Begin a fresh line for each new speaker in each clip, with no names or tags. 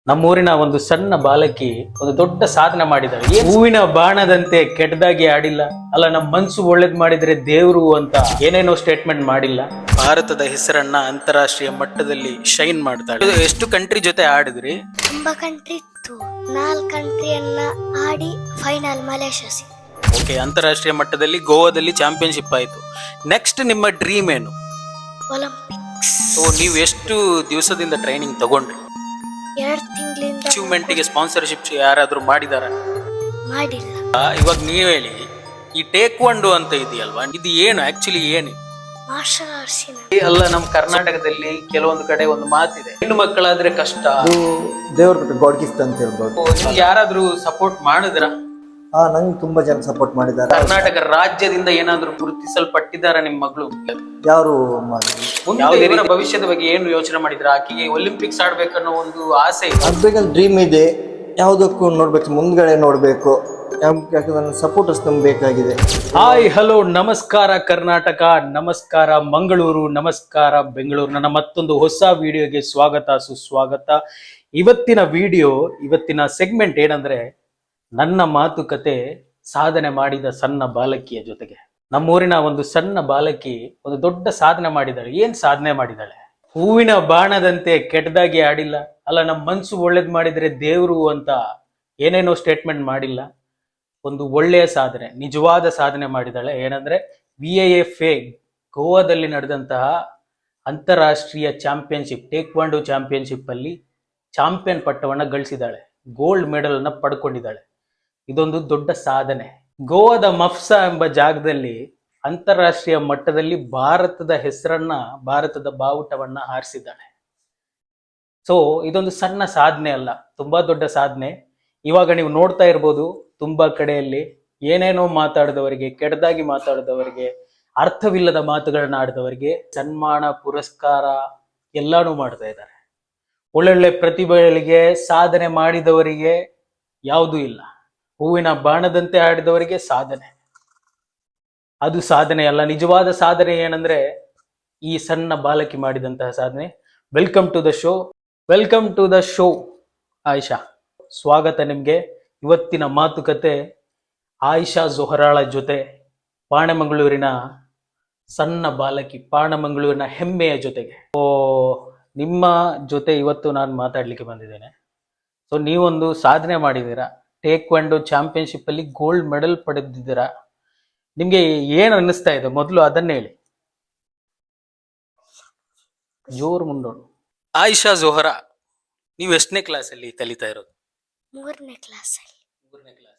ನಮ್ಮೂರಿನ ಒಂದು ಸಣ್ಣ ಬಾಲಕಿ ಒಂದು ದೊಡ್ಡ ಸಾಧನೆ ಮಾಡಿದಾಳೆ. ಹೂವಿನ ಬಾಣದಂತೆ ಕೆಟ್ಟದಾಗಿ ಆಡಿಲ್ಲ, ಅಲ್ಲ ನಮ್ಮ ಮನ್ಸು ಒಳ್ಳೇದ್ ಮಾಡಿದ್ರೆ ದೇವ್ರು ಅಂತ ಏನೇನೋ ಸ್ಟೇಟ್ಮೆಂಟ್ ಮಾಡಿಲ್ಲ. ಭಾರತದ ಹೆಸರನ್ನ ಅಂತಾರಾಷ್ಟ್ರೀಯ ಮಟ್ಟದಲ್ಲಿ ಶೈನ್ ಮಾಡ್ತಾಳೆ. ಎಷ್ಟು ಕಂಟ್ರಿ ಜೊತೆ ಆಡಿದ್ರಿ?
ತುಂಬಾ ಕಂಟ್ರಿ ಇತ್ತು. 4 ಕಂಟ್ರಿಯನ್ನ ಆಡಿ ಫೈನಲ್ ಮಲೇಷ್ಯಾ.
ಓಕೆ, ಅಂತಾರಾಷ್ಟ್ರೀಯ ಮಟ್ಟದಲ್ಲಿ ಗೋವಾದಲ್ಲಿ ಚಾಂಪಿಯನ್ಶಿಪ್ ಆಯ್ತು. ನೆಕ್ಸ್ಟ್ ನಿಮ್ಮ ಡ್ರೀಮ್ ಏನು?
ಒಲಿಂಪಿಕ್ಸ್.
ಸೊ ನೀವು ಎಷ್ಟು ದಿವಸದಿಂದ ಟ್ರೈನಿಂಗ್ ತಗೊಂಡ್ರಿ?
2 ತಿಂಗಳಿಂದ.
ಅಚೀವ್ಮೆಂಟ್ಗೆ ಸ್ಪಾನ್ಸರ್ಶಿಪ್ ಯಾರಾದ್ರೂ ಮಾಡಿದಾರ?
ಮಾಡಿಲ್ಲ.
ಇವಾಗ ನೀವ್ ಹೇಳಿ, ಈ ಟೇಕ್ವಾಂಡೋ ಅಂತ ಇದೆಯಲ್ವಾ, ಇದು ಏನು ಆಕ್ಚುಲಿ ಏನು?
Martial arts.
ಅಲ್ಲ, ನಮ್ಮ ಕರ್ನಾಟಕದಲ್ಲಿ ಕೆಲವೊಂದು ಕಡೆ ಒಂದು ಮಾತಿದೆ, ಹೆಣ್ಣು ಮಕ್ಕಳಾದ್ರೆ ಕಷ್ಟ,
ದೇವ್ರ ಬಿಟ್ಟು ಗಾಡ್ ಗಿಫ್ಟ್ ಅಂತ ಹೇಳ್ಬೋದು.
ನಿಮ್ಗೆ ಯಾರಾದ್ರೂ ಸಪೋರ್ಟ್ ಮಾಡಿದ್ರ?
ನಂಗೆ ತುಂಬಾ ಜನ ಸಪೋರ್ಟ್ ಮಾಡಿದ್ದಾರೆ.
ಕರ್ನಾಟಕ ರಾಜ್ಯದಿಂದ ಏನಾದ್ರೂ ಗುರುತಿಸಲ್ಪಟ್ಟಿದ್ದಾರ ನಿಮ್ ಮಗಳು?
ಯಾರು ಮಾಡಿದ್ರು?
ಮುಂದೆ ಇವರ ಭವಿಷ್ಯದ ಬಗ್ಗೆ ಏನು ಯೋಚನೆ ಮಾಡಿದ್ರ? ಆಕೆಗೆ ಒಲಿಂಪಿಕ್ಸ್ ಆಡ್ಬೇಕನ್ನೋ ಒಂದು ಆಸೆ ಇದೆ,
ಆಗ್ಬೇಕಂತ ಡ್ರೀಮ್ ಇದೆ. ಯಾವುದಕ್ಕೂ ನೋಡ್ಬೇಕು, ಮುಂದ್ಗಡೆ ನೋಡ್ಬೇಕು. ಯಾಕಂದ್ರೆ ನನ್ನ ಸಪೋರ್ಟರ್ಸ್ ನಮ್ಗೆ ಬೇಕಾಗಿದೆ.
ಹಾಯ್, ಹಲೋ, ನಮಸ್ಕಾರ ಕರ್ನಾಟಕ, ನಮಸ್ಕಾರ ಮಂಗಳೂರು, ನಮಸ್ಕಾರ ಬೆಂಗಳೂರು. ನನ್ನ ಮತ್ತೊಂದು ಹೊಸ ವಿಡಿಯೋಗೆ ಸ್ವಾಗತ, ಸುಸ್ವಾಗತ. ಇವತ್ತಿನ ಸೆಗ್ಮೆಂಟ್ ಏನಂದ್ರೆ, ನನ್ನ ಮಾತುಕತೆ ಸಾಧನೆ ಮಾಡಿದ ಸಣ್ಣ ಬಾಲಕಿಯ ಜೊತೆಗೆ. ನಮ್ಮೂರಿನ ಒಂದು ಸಣ್ಣ ಬಾಲಕಿ ಒಂದು ದೊಡ್ಡ ಸಾಧನೆ ಮಾಡಿದಾಳೆ. ಏನ್ ಸಾಧನೆ ಮಾಡಿದಾಳೆ? ಹೂವಿನ ಬಾಣದಂತೆ ಕೆಟ್ಟದಾಗಿ ಆಡಿಲ್ಲ, ಅಲ್ಲ ನಮ್ಮ ಮನ್ಸು ಒಳ್ಳೇದ್ ಮಾಡಿದ್ರೆ ದೇವ್ರು ಅಂತ ಏನೇನೋ ಸ್ಟೇಟ್ಮೆಂಟ್ ಮಾಡಿಲ್ಲ. ಒಂದು ಒಳ್ಳೆಯ ಸಾಧನೆ, ನಿಜವಾದ ಸಾಧನೆ ಮಾಡಿದಾಳೆ. ಏನಂದ್ರೆ VIFA ಗೋವಾದಲ್ಲಿ ನಡೆದಂತಹ ಅಂತಾರಾಷ್ಟ್ರೀಯ ಚಾಂಪಿಯನ್ಶಿಪ್, ಟೇಕ್ವಾಂಡೋ ಚಾಂಪಿಯನ್ಶಿಪ್ ಅಲ್ಲಿ ಚಾಂಪಿಯನ್ ಪಟ್ಟವನ್ನ ಗಳಿಸಿದಾಳೆ. ಗೋಲ್ಡ್ ಮೆಡಲ್ ಅನ್ನ ಪಡ್ಕೊಂಡಿದ್ದಾಳೆ. ಇದೊಂದು ದೊಡ್ಡ ಸಾಧನೆ. ಗೋವಾದ ಮಫ್ಸಾ ಎಂಬ ಜಾಗದಲ್ಲಿ ಅಂತಾರಾಷ್ಟ್ರೀಯ ಮಟ್ಟದಲ್ಲಿ ಭಾರತದ ಹೆಸರನ್ನ, ಭಾರತದ ಬಾವುಟವನ್ನ ಹಾರಿಸಿದ್ದಾಳೆ. ಸೊ ಇದೊಂದು ಸಣ್ಣ ಸಾಧನೆ ಅಲ್ಲ, ತುಂಬಾ ದೊಡ್ಡ ಸಾಧನೆ. ಇವಾಗ ನೀವು ನೋಡ್ತಾ ಇರ್ಬೋದು, ತುಂಬಾ ಕಡೆಯಲ್ಲಿ ಏನೇನೋ ಮಾತಾಡಿದವರಿಗೆ, ಕೆಟ್ಟದಾಗಿ ಮಾತಾಡಿದವರಿಗೆ, ಅರ್ಥವಿಲ್ಲದ ಮಾತುಗಳನ್ನ ಆಡಿದವರಿಗೆ ಸನ್ಮಾನ, ಪುರಸ್ಕಾರ ಎಲ್ಲಾನು ಮಾಡ್ತಾ ಇದ್ದಾರೆ. ಒಳ್ಳೊಳ್ಳೆ ಪ್ರತಿಭೆಗಳಿಗೆ, ಸಾಧನೆ ಮಾಡಿದವರಿಗೆ ಯಾವುದೂ ಇಲ್ಲ. ಹೂವಿನ ಬಾಣದಂತೆ ಆಡಿದವರಿಗೆ ಸಾಧನೆ, ಅದು ಸಾಧನೆ ಅಲ್ಲ. ನಿಜವಾದ ಸಾಧನೆ ಏನಂದ್ರೆ ಈ ಸಣ್ಣ ಬಾಲಕಿ ಮಾಡಿದಂತಹ ಸಾಧನೆ. Welcome to the show Ayesha, ಸ್ವಾಗತ ನಿಮ್ಗೆ. ಇವತ್ತಿನ ಮಾತುಕತೆ ಆಯಿಷಾ ಜೊಹರಾಳ ಜೊತೆ, ಪಾಣೆಮಂಗಳೂರಿನ ಸಣ್ಣ ಬಾಲಕಿ, ಪಾಣೆಮಂಗಳೂರಿನ ಹೆಮ್ಮೆಯ ಜೊತೆಗೆ. ನಿಮ್ಮ ಜೊತೆ ಇವತ್ತು ನಾನು ಮಾತಾಡ್ಲಿಕ್ಕೆ ಬಂದಿದ್ದೇನೆ. ಸೊ ನೀವೊಂದು ಸಾಧನೆ ಮಾಡಿದ್ದೀರಾ, ಟೇಕ್ವಾಂಡೋ ಚಾಂಪಿಯನ್ಶಿಪ್ ಅಲ್ಲಿ ಗೋಲ್ಡ್ ಮೆಡಲ್ ಪಡೆದಿದ್ದೀರಾ. ನಿಮ್ಗೆ ಏನು ಅನ್ನಿಸ್ತಾ ಇದೆ? ಮೊದಲು ಅದನ್ನೇ ಹೇಳಿ, ಜೋರ್ ಮುಂಡೋಣ. ಆಯಿಷಾ ಜೊಹರಾ, ನೀವು ಎಷ್ಟನೇ ಕ್ಲಾಸ್ ಅಲ್ಲಿ ಕಲಿತಾ ಇರೋದು?
3ನೇ ಕ್ಲಾಸ್ ಅಲ್ಲಿ.
3ನೇ ಕ್ಲಾಸ್.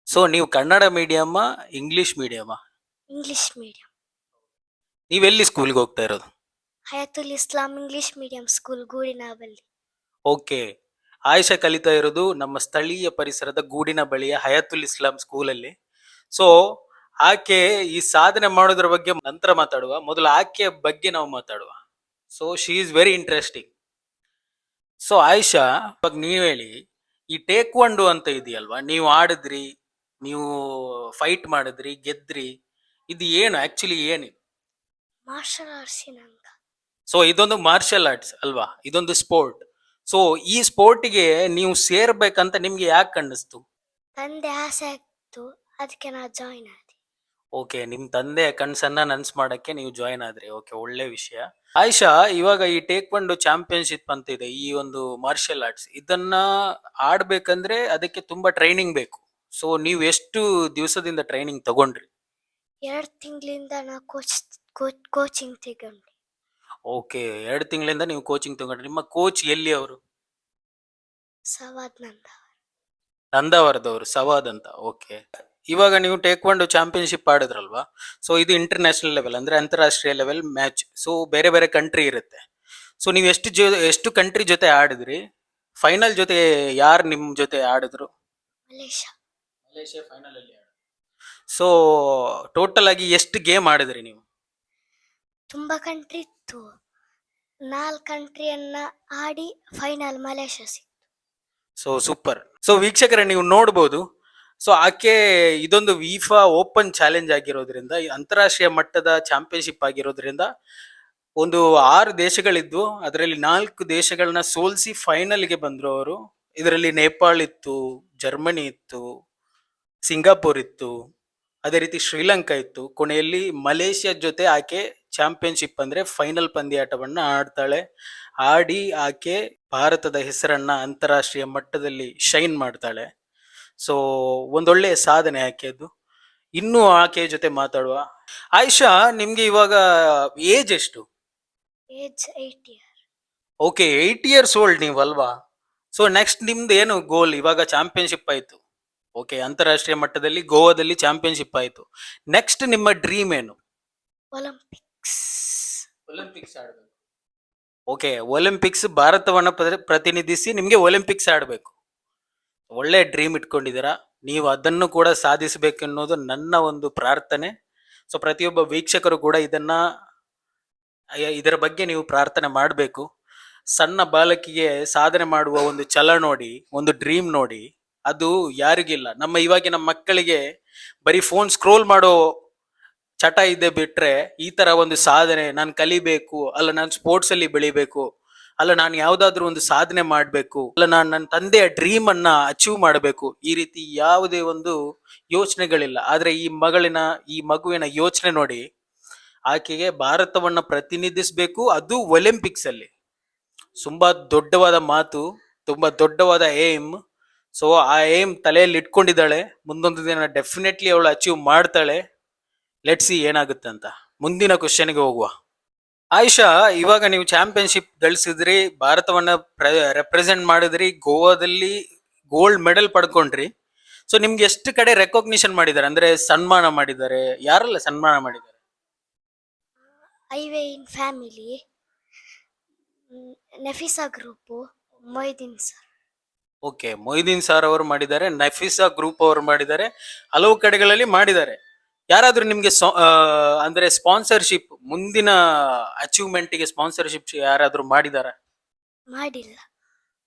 ಸೊ ನೀವು ಕನ್ನಡ ಮೀಡಿಯಮ್ಮ, ಇಂಗ್ಲಿಷ್ ಮೀಡಿಯಮ್ಮ?
English medium.
ನೀವೆಲ್ಲಿ ಸ್ಕೂಲ್ಗೆ ಹೋಗ್ತಾ ಇರೋದು?
Hayatul Islam English medium school, ಗೂಡಿನಾಬಲ್ಲಿ.
ಓಕೆ, ಆಯಿಷಾ ಕಲಿತಾ ಇರೋದು ನಮ್ಮ ಸ್ಥಳೀಯ ಪರಿಸರದ ಗೂಡಿನ ಬಳಿಯ ಹಯಾತುಲ್ ಇಸ್ಲಾಂ ಸ್ಕೂಲಲ್ಲಿ. ಸೊ ಆಕೆ ಈ ಸಾಧನೆ ಮಾಡೋದ್ರ ಬಗ್ಗೆ ನಂತರ ಮಾತಾಡುವ, ಮೊದಲು ಆಕೆಯ ಬಗ್ಗೆ ನಾವು ಮಾತಾಡುವ. So she is very interesting. So Ayesha, ಇವಾಗ ನೀವು ಹೇಳಿ, ಈ ಟೇಕ್ವಾಂಡೋ ಅಂತ ಇದೆಯಲ್ವಾ, ನೀವು ಆಡಿದ್ರಿ, ನೀವು ಫೈಟ್ ಮಾಡಿದ್ರಿ, ಗೆದ್ರಿ, ಇದು ಏನು ಆಕ್ಚುಲಿ ಏನು?
Martial arts.
ಸೊ ಇದೊಂದು ಮಾರ್ಷಲ್ ಆರ್ಟ್ಸ್ ಅಲ್ವಾ, ಇದೊಂದು ಸ್ಪೋರ್ಟ್. ಸೊ ಈ ಸ್ಪೋರ್ಟಿಗೆ ನೀವು ಸೇರ್ಬೇಕಂತ ನಿಮ್ಗೆ ಯಾಕೆ ಅನ್ನಿಸ್ತು?
ತಂದೆ ಆಸೆ ಆಗ್ತು, ಅದಕ್ಕೆ ನಾ ಜಾಯಿನ್ ಆದೆ.
ಓಕೆ, ನಿಮ್ ತಂದೆ ಕನ್ಸನ್ನ ನನ್ಸ್ ಮಾಡಕ್ಕೆ ನೀವು ಜಾಯಿನ್ ಆದ್ರಿ. ಓಕೆ, ಒಳ್ಳೆ ವಿಷಯ. ಆಯಿಷಾ, ಇವಾಗ ಈ ಟೇಕ್ವಾಂಡೋ ಚಾಂಪಿಯನ್ಶಿಪ್ ಅಂತ ಇದೆ, ಈ ಒಂದು ಮಾರ್ಷಲ್ ಆರ್ಟ್ಸ್, ಇದನ್ನ ಆಡ್ಬೇಕಂದ್ರೆ ಅದಕ್ಕೆ ತುಂಬಾ ಟ್ರೈನಿಂಗ್ ಬೇಕು. ಸೊ ನೀವು ಎಷ್ಟು ದಿವಸದಿಂದ ಟ್ರೈನಿಂಗ್ ತಗೊಂಡ್ರಿ?
2 ತಿಂಗಳಿಂದ ನಾ ಕೋಚಿಂಗ್ ತಗೊಂಡೆ.
ಓಕೆ, 2 ತಿಂಗಳಿಂದ ನೀವು ಕೋಚಿಂಗ್ ತಗೊಂಡ್ರಿ. ನಿಮ್ಮ ಕೋಚ್ ಎಲ್ಲಿ ಅವರು?
ಸವಾದ್
ನಂದಾವರದವರು, ಸವಾದ್ ಅಂತ. ಓಕೆ, ಇವಾಗ ನೀವು ಟೇಕ್ವಾಂಡೋ ಚಾಂಪಿಯನ್ಶಿಪ್ ಆಡಿದ್ರಲ್ವಾ, ಸೊ ಇದು ಇಂಟರ್ನ್ಯಾಷನಲ್ ಲೆವೆಲ್, ಅಂದ್ರೆ ಅಂತಾರಾಷ್ಟ್ರೀಯ ಲೆವೆಲ್ ಮ್ಯಾಚ್. ಸೊ ಬೇರೆ ಬೇರೆ ಕಂಟ್ರಿ ಇರುತ್ತೆ. ಸೊ ನೀವು ಎಷ್ಟು ಕಂಟ್ರಿ ಜೊತೆ ಆಡಿದ್ರಿ? ಫೈನಲ್ ಜೊತೆ ಯಾರು ನಿಮ್ ಜೊತೆ ಆಡಿದ್ರು? ಮಲೇಷ್ಯಾ ಫೈನಲ್ ಅಲ್ಲಿ. ಸೊ ಟೋಟಲ್ ಆಗಿ ಎಷ್ಟು ಗೇಮ್ ಆಡಿದ್ರಿ ನೀವು?
ತುಂಬಾ ಕಂಟ್ರಿ ಇತ್ತು. 4 ಕಂಟ್ರಿಯನ್ನ ಆಡಿ final Malaysia.
So super. So ವೀಕ್ಷಕರೇ, ನೀವು ನೋಡ್ಬೋದು, ಸೊ ಆಕೆ ಇದೊಂದು ವಿಫಾ ಓಪನ್ ಚಾಲೆಂಜ್ ಆಗಿರೋದ್ರಿಂದ, ಅಂತಾರಾಷ್ಟ್ರೀಯ ಮಟ್ಟದ ಚಾಂಪಿಯನ್ಶಿಪ್ ಆಗಿರೋದ್ರಿಂದ ಒಂದು 6 ದೇಶಗಳಿದ್ವು, ಅದರಲ್ಲಿ 4 ದೇಶಗಳನ್ನ ಸೋಲಿಸಿ ಫೈನಲ್ಗೆ ಬಂದ್ರು ಅವರು. ಇದರಲ್ಲಿ ನೇಪಾಳ ಇತ್ತು, ಜರ್ಮನಿ ಇತ್ತು, ಸಿಂಗಾಪುರ್ ಇತ್ತು, ಅದೇ ರೀತಿ ಶ್ರೀಲಂಕಾ ಇತ್ತು. ಕೊನೆಯಲ್ಲಿ ಮಲೇಷ್ಯಾ ಜೊತೆ ಆಕೆ ಚಾಂಪಿಯನ್ಶಿಪ್ ಅಂದ್ರೆ ಫೈನಲ್ ಪಂದ್ಯಾಟವನ್ನ ಆಡ್ತಾಳೆ. ಆಡಿ ಆಕೆ ಭಾರತದ ಹೆಸರನ್ನ ಅಂತಾರಾಷ್ಟ್ರೀಯ ಮಟ್ಟದಲ್ಲಿ ಶೈನ್ ಮಾಡ್ತಾಳೆ. ಸೊ ಒಂದೊಳ್ಳೆ ಸಾಧನೆ ಆಕೆಯದು. ಇನ್ನು ಆಕೆಯ ಜೊತೆ ಮಾತಾಡುವ. ಆಯಿಷಾ, ನಿಮ್ಗೆ ಇವಾಗ ಏಜ್ ಎಷ್ಟು?
Age 8 year.
Okay, 8 years old ನೀವು ಅಲ್ವಾ? ಸೊ ನೆಕ್ಸ್ಟ್ ನಿಮ್ದು ಏನು ಗೋಲ್? ಇವಾಗ ಚಾಂಪಿಯನ್ಶಿಪ್ ಆಯ್ತು, ಓಕೆ, ಅಂತಾರಾಷ್ಟ್ರೀಯ ಮಟ್ಟದಲ್ಲಿ ಗೋವಾದಲ್ಲಿ ಚಾಂಪಿಯನ್ಶಿಪ್ ಆಯ್ತು. ನೆಕ್ಸ್ಟ್ ನಿಮ್ಮ ಡ್ರೀಮ್ ಏನು?
ಒಲಿಂಪಿಕ್ಸ್.
ಒಲಿಂಪಿಕ್ಸ್ ಆಡ್ಬೇಕು. ಓಕೆ, ಒಲಿಂಪಿಕ್ಸ್ ಭಾರತವನ್ನ ಪ್ರತಿನಿಧಿಸಿ ನಿಮ್ಗೆ ಒಲಿಂಪಿಕ್ಸ್ ಆಡ್ಬೇಕು. ಒಳ್ಳೆ ಡ್ರೀಮ್ ಇಟ್ಕೊಂಡಿದ್ದೀರಾ. ನೀವು ಅದನ್ನು ಕೂಡ ಸಾಧಿಸಬೇಕು ಅನ್ನೋದು ನನ್ನ ಒಂದು ಪ್ರಾರ್ಥನೆ. ಸೊ ಪ್ರತಿಯೊಬ್ಬ ವೀಕ್ಷಕರು ಕೂಡ ಇದರ ಬಗ್ಗೆ ನೀವು ಪ್ರಾರ್ಥನೆ ಮಾಡಬೇಕು. ಸಣ್ಣ ಬಾಲಕಿಗೆ ಸಾಧನೆ ಮಾಡುವ ಒಂದು ಛಲ ನೋಡಿ, ಒಂದು ಡ್ರೀಮ್ ನೋಡಿ, ಅದು ಯಾರಿಗಿಲ್ಲ. ನಮ್ಮ ಇವಾಗಿನ ಮಕ್ಕಳಿಗೆ ಬರೀ ಫೋನ್ ಸ್ಕ್ರೋಲ್ ಮಾಡೋ ಚಟ ಇದೆ ಬಿಟ್ರೆ, ಈ ತರ ಒಂದು ಸಾಧನೆ ನಾನು ಕಲಿಬೇಕು, ಅಲ್ಲ ನಾನು ಸ್ಪೋರ್ಟ್ಸ್ ಅಲ್ಲಿ ಬೆಳಿಬೇಕು, ಅಲ್ಲ ನಾನು ಯಾವ್ದಾದ್ರು ಒಂದು ಸಾಧನೆ ಮಾಡಬೇಕು, ಅಲ್ಲ ನಾನು ನನ್ನ ತಂದೆಯ ಡ್ರೀಮ್ ಅನ್ನ ಅಚೀವ್ ಮಾಡಬೇಕು, ಈ ರೀತಿ ಯಾವುದೇ ಒಂದು ಯೋಚನೆಗಳಿಲ್ಲ. ಆದ್ರೆ ಈ ಮಗುವಿನ ಯೋಚನೆ ನೋಡಿ, ಆಕೆಗೆ ಭಾರತವನ್ನ ಪ್ರತಿನಿಧಿಸಬೇಕು, ಅದು ಒಲಿಂಪಿಕ್ಸ್ ಅಲ್ಲಿ. ತುಂಬಾ ದೊಡ್ಡವಾದ ಮಾತು, ತುಂಬಾ ದೊಡ್ಡವಾದ ಏಮ್. ಸೊ ಆ ಏಮ್ ತಲೆಯಲ್ಲಿ ಇಟ್ಕೊಂಡಿದ್ದಾಳೆ. ಮುಂದೊಂದು ದಿನ ಡೆಫಿನೆಟ್ಲಿ ಅವಳು ಅಚೀವ್ ಮಾಡ್ತಾಳೆ. ಲೆಟ್ಸ್ ಸಿ ಏನಾಗುತ್ತೆ ಅಂತ. ಮುಂದಿನ ಕ್ವಶನ್ಗೆ ಹೋಗುವ. ಆಯಿಷಾ, ಇವಾಗ ನೀವು ಚಾಂಪಿಯನ್ಶಿಪ್ ಗಳಿಸಿದ್ರಿ, ಭಾರತವನ್ನ ರೆಪ್ರೆಸೆಂಟ್ ಮಾಡಿದ್ರಿ, ಗೋವಾದಲ್ಲಿ ಗೋಲ್ಡ್ ಮೆಡಲ್ ಪಡ್ಕೊಂಡ್ರಿ. ಸೊ ನಿಮ್ಗೆ ಎಷ್ಟು ಕಡೆ ರೆಕಾಗ್ನಿಷನ್ ಮಾಡಿದ್ದಾರೆ, ಅಂದ್ರೆ ಸನ್ಮಾನ ಮಾಡಿದ್ದಾರೆ? ಯಾರೆಲ್ಲ ಸನ್ಮಾನ ಮಾಡಿದ್ದಾರೆ?
Highway in family, Nafisa group, Moideen sir.
Okay, Moideen sir ಅವರು ಮಾಡಿದ್ದಾರೆ, ನಫೀಸಾ ಗ್ರೂಪ್ ಅವರು ಮಾಡಿದ್ದಾರೆ, ಹಲವು ಕಡೆಗಳಲ್ಲಿ ಮಾಡಿದ್ದಾರೆ. ಯಾರಾದ್ರೂ ನಿಮ್ಗೆ ಅಂದ್ರೆ ಸ್ಪಾನ್ಸರ್ಶಿಪ್, ಮುಂದಿನ ಅಚೀವ್ಮೆಂಟ್ಗೆ ಸ್ಪಾನ್ಸರ್ಶಿಪ್ ಯಾರಾದ್ರೂ ಮಾಡಿದಾರ?
ಮಾಡಿಲ್ಲ.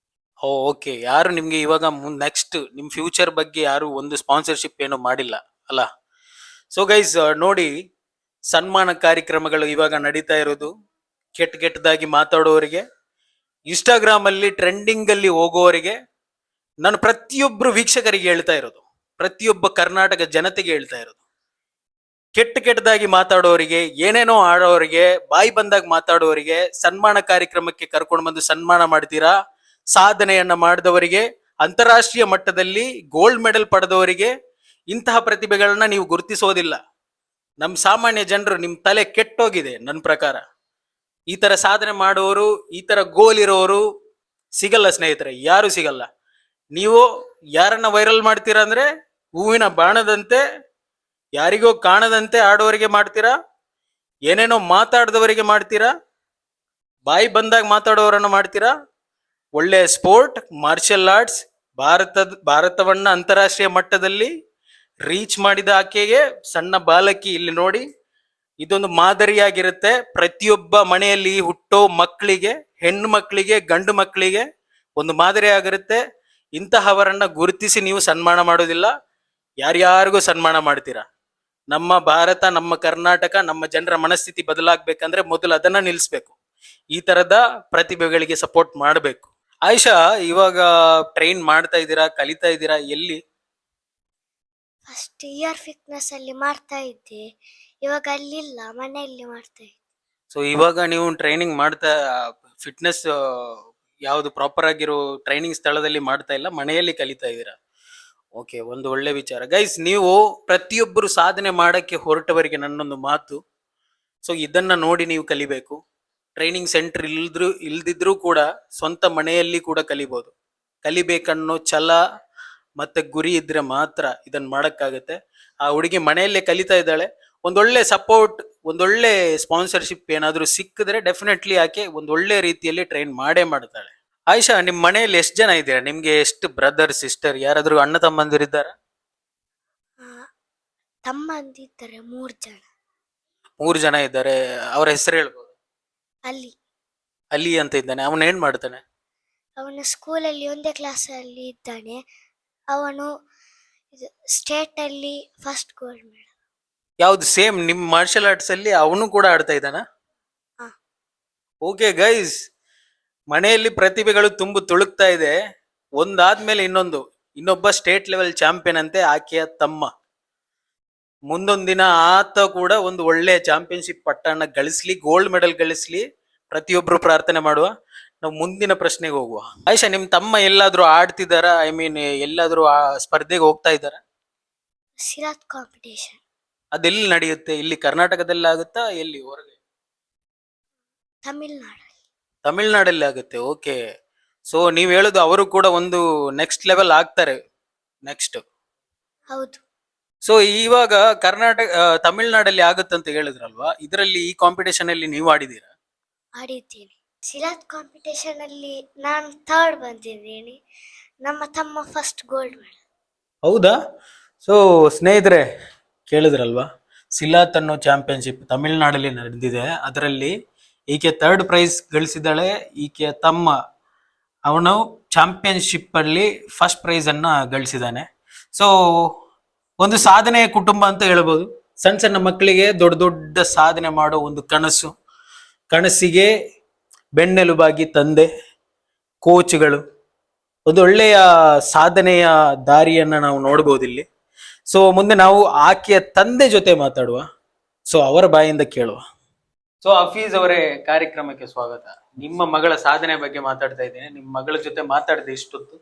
ಓಕೆ, ಯಾರು ನಿಮ್ಗೆ ಇವಾಗ ನೆಕ್ಸ್ಟ್ ನಿಮ್ ಫ್ಯೂಚರ್ ಬಗ್ಗೆ ಯಾರು ಒಂದು ಸ್ಪಾನ್ಸರ್ಶಿಪ್ ಏನೋ ಮಾಡಿಲ್ಲ ಅಲ್ಲ? ಸೊ ಗೈಸ್, ನೋಡಿ, ಸನ್ಮಾನ ಕಾರ್ಯಕ್ರಮಗಳು ಇವಾಗ ನಡೀತಾ ಇರೋದು. ಕೆಟ್ಟದಾಗಿ ಮಾತಾಡೋರಿಗೆ, ಇನ್ಸ್ಟಾಗ್ರಾಮ್ ಅಲ್ಲಿ ಟ್ರೆಂಡಿಂಗ್ ಅಲ್ಲಿ ಹೋಗೋವರಿಗೆ, ನಾನು ಪ್ರತಿಯೊಬ್ರು ವೀಕ್ಷಕರಿಗೆ ಹೇಳ್ತಾ ಇರೋದು, ಪ್ರತಿಯೊಬ್ಬ ಕರ್ನಾಟಕ ಜನತೆಗೆ ಹೇಳ್ತಾ ಇರೋದು, ಕೆಟ್ಟದಾಗಿ ಮಾತಾಡೋರಿಗೆ, ಏನೇನೋ ಆಡೋರಿಗೆ, ಬಾಯಿ ಬಂದಾಗ ಮಾತಾಡೋರಿಗೆ ಸನ್ಮಾನ ಕಾರ್ಯಕ್ರಮಕ್ಕೆ ಕರ್ಕೊಂಡು ಬಂದು ಸನ್ಮಾನ ಮಾಡ್ತೀರಾ. ಸಾಧನೆಯನ್ನ ಮಾಡಿದವರಿಗೆ, ಅಂತಾರಾಷ್ಟ್ರೀಯ ಮಟ್ಟದಲ್ಲಿ ಗೋಲ್ಡ್ ಮೆಡಲ್ ಪಡೆದವರಿಗೆ ಇಂತಹ ಪ್ರತಿಭೆಗಳನ್ನ ನೀವು ಗುರುತಿಸೋದಿಲ್ಲ. ನಮ್ಮ ಸಾಮಾನ್ಯ ಜನರು, ನಿಮ್ ತಲೆ ಕೆಟ್ಟೋಗಿದೆ ನನ್ನ ಪ್ರಕಾರ. ಈ ತರ ಸಾಧನೆ ಮಾಡೋರು, ಈ ತರ ಗೋಲ್ ಇರೋರು ಸಿಗಲ್ಲ ಸ್ನೇಹಿತರೆ, ಯಾರು ಸಿಗಲ್ಲ. ನೀವು ಯಾರನ್ನ ವೈರಲ್ ಮಾಡ್ತೀರಾ ಅಂದ್ರೆ ಹೂವಿನ ಬಾಣದಂತೆ, ಯಾರಿಗೋ ಕಾಣದಂತೆ ಆಡೋರಿಗೆ ಮಾಡ್ತೀರಾ, ಏನೇನೋ ಮಾತಾಡದವರಿಗೆ ಮಾಡ್ತೀರಾ, ಬಾಯಿ ಬಂದಾಗ ಮಾತಾಡೋರನ್ನ ಮಾಡ್ತೀರಾ. ಒಳ್ಳೆ ಸ್ಪೋರ್ಟ್, ಮಾರ್ಷಲ್ ಆರ್ಟ್ಸ್, ಭಾರತವನ್ನ ಅಂತಾರಾಷ್ಟ್ರೀಯ ಮಟ್ಟದಲ್ಲಿ ರೀಚ್ ಮಾಡಿದ ಆಕೆಗೆ, ಸಣ್ಣ ಬಾಲಕಿ ಇಲ್ಲಿ ನೋಡಿ, ಇದೊಂದು ಮಾದರಿಯಾಗಿರುತ್ತೆ. ಪ್ರತಿಯೊಬ್ಬ ಮನೆಯಲ್ಲಿ ಹುಟ್ಟೋ ಮಕ್ಕಳಿಗೆ, ಹೆಣ್ಣು ಮಕ್ಕಳಿಗೆ, ಗಂಡು ಮಕ್ಕಳಿಗೆ ಒಂದು ಮಾದರಿ ಆಗಿರುತ್ತೆ. ಇಂತಹವರನ್ನ ಗುರುತಿಸಿ ನೀವು ಸನ್ಮಾನ ಮಾಡೋದಿಲ್ಲ, ಯಾರ್ಯಾರಿಗೂ ಸನ್ಮಾನ ಮಾಡ್ತೀರಾ. ನಮ್ಮ ಭಾರತ, ನಮ್ಮ ಕರ್ನಾಟಕ, ನಮ್ಮ ಜನರ ಮನಸ್ಥಿತಿ ಬದಲಾಗ್ಬೇಕಂದ್ರೆ ಮೊದಲು ಅದನ್ನ ನಿಲ್ಲಿಸ್ಬೇಕು. ಈ ತರದ ಪ್ರತಿಭೆಗಳಿಗೆ ಸಪೋರ್ಟ್ ಮಾಡಬೇಕು. ಆಯಿಷಾ, ಇವಾಗ ಟ್ರೈನ್ ಮಾಡ್ತಾ ಇದ್ದೀರಾ, ಕಲಿತಾ ಇದ್ದೀರಾ? ಎಲ್ಲಿ?
ಫಸ್ಟ್ ಇಯರ್ ಫಿಟ್ನೆಸ್ ಅಲ್ಲಿ ಮಾಡ್ತಾ ಇದ್ದೆ, ಇವಾಗ ಅಲ್ಲಿಲ್ಲ, ಮನೆಯಲ್ಲಿ ಮಾಡ್ತಾ ಇದ್ದೆ.
ಸೊ ಇವಾಗ ನೀವು ಟ್ರೈನಿಂಗ್ ಮಾಡ್ತಾ, ಫಿಟ್ನೆಸ್ ಯಾವುದು ಪ್ರಾಪರ್ ಆಗಿರೋ ಟ್ರೈನಿಂಗ್ ಸ್ಥಳದಲ್ಲಿ ಮಾಡ್ತಾ ಇಲ್ಲ, ಮನೆಯಲ್ಲಿ ಕಲಿತಾ ಇದ್ದೀರಾ? ಓಕೆ, ಒಂದು ಒಳ್ಳೆ ವಿಚಾರ. ಗೈಸ್, ನೀವು ಪ್ರತಿಯೊಬ್ಬರು ಸಾಧನೆ ಮಾಡಕ್ಕೆ ಹೊರಟವರಿಗೆ ನನ್ನೊಂದು ಮಾತು, ಸೊ ಇದನ್ನ ನೋಡಿ ನೀವು ಕಲಿಬೇಕು. ಟ್ರೈನಿಂಗ್ ಸೆಂಟರ್ ಇಲ್ದಿದ್ರೂ ಕೂಡ ಸ್ವಂತ ಮನೆಯಲ್ಲಿ ಕೂಡ ಕಲಿಬಹುದು. ಕಲಿಬೇಕನ್ನೋ ಛಲ ಮತ್ತೆ ಗುರಿ ಇದ್ರೆ ಮಾತ್ರ ಇದನ್ನ ಮಾಡಕ್ಕಾಗತ್ತೆ. ಆ ಹುಡುಗಿ ಮನೆಯಲ್ಲೇ ಕಲಿತಾ ಇದ್ದಾಳೆ. ಒಂದೊಳ್ಳೆ ಸಪೋರ್ಟ್, ಒಂದೊಳ್ಳೆ ಸ್ಪಾನ್ಸರ್ಶಿಪ್ ಏನಾದ್ರೂ ಸಿಕ್ಕಿದ್ರೆ ಡೆಫಿನೆಟ್ಲಿ ಆಕೆ ಒಂದೊಳ್ಳೆ ರೀತಿಯಲ್ಲಿ ಟ್ರೈನ್ ಮಾಡೇ ಮಾಡ್ತಾಳೆ. ಆಯಿಷಾ, ನಿಮ್ ಮನೆಯಲ್ಲಿ ಎಷ್ಟು ಜನ ಇದ್ದೀರಾ? ನಿಮ್ಗೆ ಎಷ್ಟು ಬ್ರದರ್, ಸಿಸ್ಟರ್, ಯಾರಾದ್ರೂ ಅಣ್ಣ ತಮ್ಮಂದಿರಿದ್ದಾರ?
ತಮ್ಮಂದಿದ್ದಾರೆ 3 ಜನ.
3 ಜನ ಇದ್ದಾರೆ. ಅವ್ರ ಹೆಸರು ಹೇಳ್ಬೋದು? ಅಲಿ ಅಂತ ಇದ್ದಾನೆ. ಅವನು ಏನ್ ಮಾಡ್ತಾನೆ?
ಅವನು ಸ್ಕೂಲಲ್ಲಿ 1ನೇ ಕ್ಲಾಸಲ್ಲಿ ಇದ್ದಾನೆ. ಅವನು ಸ್ಟೇಟ್ ಅಲ್ಲಿ ಫಸ್ಟ್ ಗೋಲ್ಡ್ ಮೆಡಲ್.
ಯಾವ್ದು? ಸೇಮ್ ನಿಮ್ ಮಾರ್ಷಲ್ ಆರ್ಟ್ಸ್ ಅಲ್ಲಿ ಅವನು ಕೂಡ ಆಡ್ತಾ ಇದ್ದಾನ?
ಹಾ.
ಓಕೆ ಗೈಸ್, ಮನೆಯಲ್ಲಿ ಪ್ರತಿಭೆಗಳು ತುಂಬು ತುಳುಕ್ತಾ ಇದೆ. ಒಂದಾದ್ಮೇಲೆ ಇನ್ನೊಬ್ಬ ಸ್ಟೇಟ್ ಲೆವೆಲ್ ಚಾಂಪಿಯನ್ ಅಂತೆ, ಆಕೆಯ ತಮ್ಮ. ಮುಂದೊಂದಿನ ಆತ ಕೂಡ ಒಂದು ಒಳ್ಳೆಯ ಚಾಂಪಿಯನ್ಶಿಪ್ ಪಟ್ಟಣ ಗಳಿಸ್ಲಿ, ಗೋಲ್ಡ್ ಮೆಡಲ್ ಗಳಿಸ್ಲಿ, ಪ್ರತಿಯೊಬ್ರು ಪ್ರಾರ್ಥನೆ ಮಾಡುವ. ನಾವು ಮುಂದಿನ ಪ್ರಶ್ನೆಗೆ ಹೋಗುವ. ಆಯ್ಷಾ, ನಿಮ್ ತಮ್ಮ ಎಲ್ಲಾದ್ರೂ ಆಡ್ತಿದಾರ? ಐ ಮೀನ್ ಎಲ್ಲಾದ್ರೂ ಆ ಸ್ಪರ್ಧೆಗೆ ಹೋಗ್ತಾ ಇದ್ದಾರ?
ಸಿರಾತ್ ಕಾಂಪಿಟೇಷನ್
ಅದೆಲ್ಲಿ ನಡೆಯುತ್ತೆ? ಇಲ್ಲಿ ಕರ್ನಾಟಕದಲ್ಲಿ ಆಗುತ್ತಾ, ಎಲ್ಲಿ ಹೊರಗೆ?
ತಮಿಳ್ನಾಡು.
ತಮಿಳ್ನಾಡಲ್ಲಿ ಆಗುತ್ತೆ. ಓಕೆ, ಸೊ ನೀವ್ ಹೇಳುದು ಅವರು ಕೂಡ ಒಂದು ನೆಕ್ಸ್ಟ್ ಲೆವೆಲ್ ಆಗ್ತಾರೆ ನೆಕ್ಸ್ಟ್.
ಹೌದು.
ಸೊ ಇವಾಗ ತಮಿಳ್ನಾಡಲ್ಲಿ ಆಗುತ್ತಂತ ಹೇಳಿದ್ರಲ್ವಾ, ಇದರಲ್ಲಿ ಈ ಕಾಂಪಿಟೇಷನ್ ಅಲ್ಲಿ ನೀವು ಆಡಿದೀರಾ?
ಆಡಿದ್ದೀನಿ. ಸಿರಾತ್ ಕಾಂಪಿಟೇಷನ್ ಅಲ್ಲಿ ನಾನು ಥರ್ಡ್ ಬಂದಿದ್ದೀನಿ, ನಮ್ಮ ತಮ್ಮ ಫಸ್ಟ್ ಗೋಲ್ಡ್ ಮೆಡಲ್.
ಹೌದಾ? ಸೊ ಸ್ನೇಹಿತರೆ, ಕೇಳಿದ್ರಲ್ವಾ, ಸಿಲಾತ್ ಅನ್ನೋ ಚಾಂಪಿಯನ್ಶಿಪ್ ತಮಿಳ್ನಾಡಲ್ಲಿ ನಡೆದಿದೆ. ಅದರಲ್ಲಿ ಈಕೆ ಥರ್ಡ್ ಪ್ರೈಸ್ ಗಳಿಸಿದ್ದಾಳೆ. ಈಕೆಯ ತಮ್ಮ ಅವನು ಚಾಂಪಿಯನ್ಶಿಪ್ ಅಲ್ಲಿ ಫಸ್ಟ್ ಪ್ರೈಸ್ ಅನ್ನ ಗಳಿಸಿದ್ದಾನೆ. ಸೊ ಒಂದು ಸಾಧನೆಯ ಕುಟುಂಬ ಅಂತ ಹೇಳ್ಬೋದು. ಸಣ್ಣ ಸಣ್ಣ ಮಕ್ಕಳಿಗೆ ದೊಡ್ಡ ದೊಡ್ಡ ಸಾಧನೆ ಮಾಡೋ ಒಂದು ಕನಸಿಗೆ ಬೆನ್ನೆಲುಬಾಗಿ ತಂದೆ, ಕೋಚ್ಗಳು, ಒಂದು ಒಳ್ಳೆಯ ಸಾಧನೆಯ ದಾರಿಯನ್ನ ನಾವು ನೋಡ್ಬೋದು ಇಲ್ಲಿ. ಸೊ ಮುಂದೆ ನಾವು ಆಕೆಯ ತಂದೆ ಜೊತೆ ಮಾತಾಡುವ, ಸೊ ಅವರ ಬಾಯಿಂದ ಕೇಳುವ. ಸೊ ಹಫೀಜ್ ಅವರೇ, ಕಾರ್ಯಕ್ರಮಕ್ಕೆ ಸ್ವಾಗತ. ನಿಮ್ಮ ಮಗಳ ಸಾಧನೆ ಬಗ್ಗೆ ಮಾತಾಡ್ತಾ ಇದ್ದೇನೆ. ನಿಮ್ಮ ಮಗಳ ಜೊತೆ ಮಾತಾಡಿದೆ ಇಷ್ಟೊತ್ತು.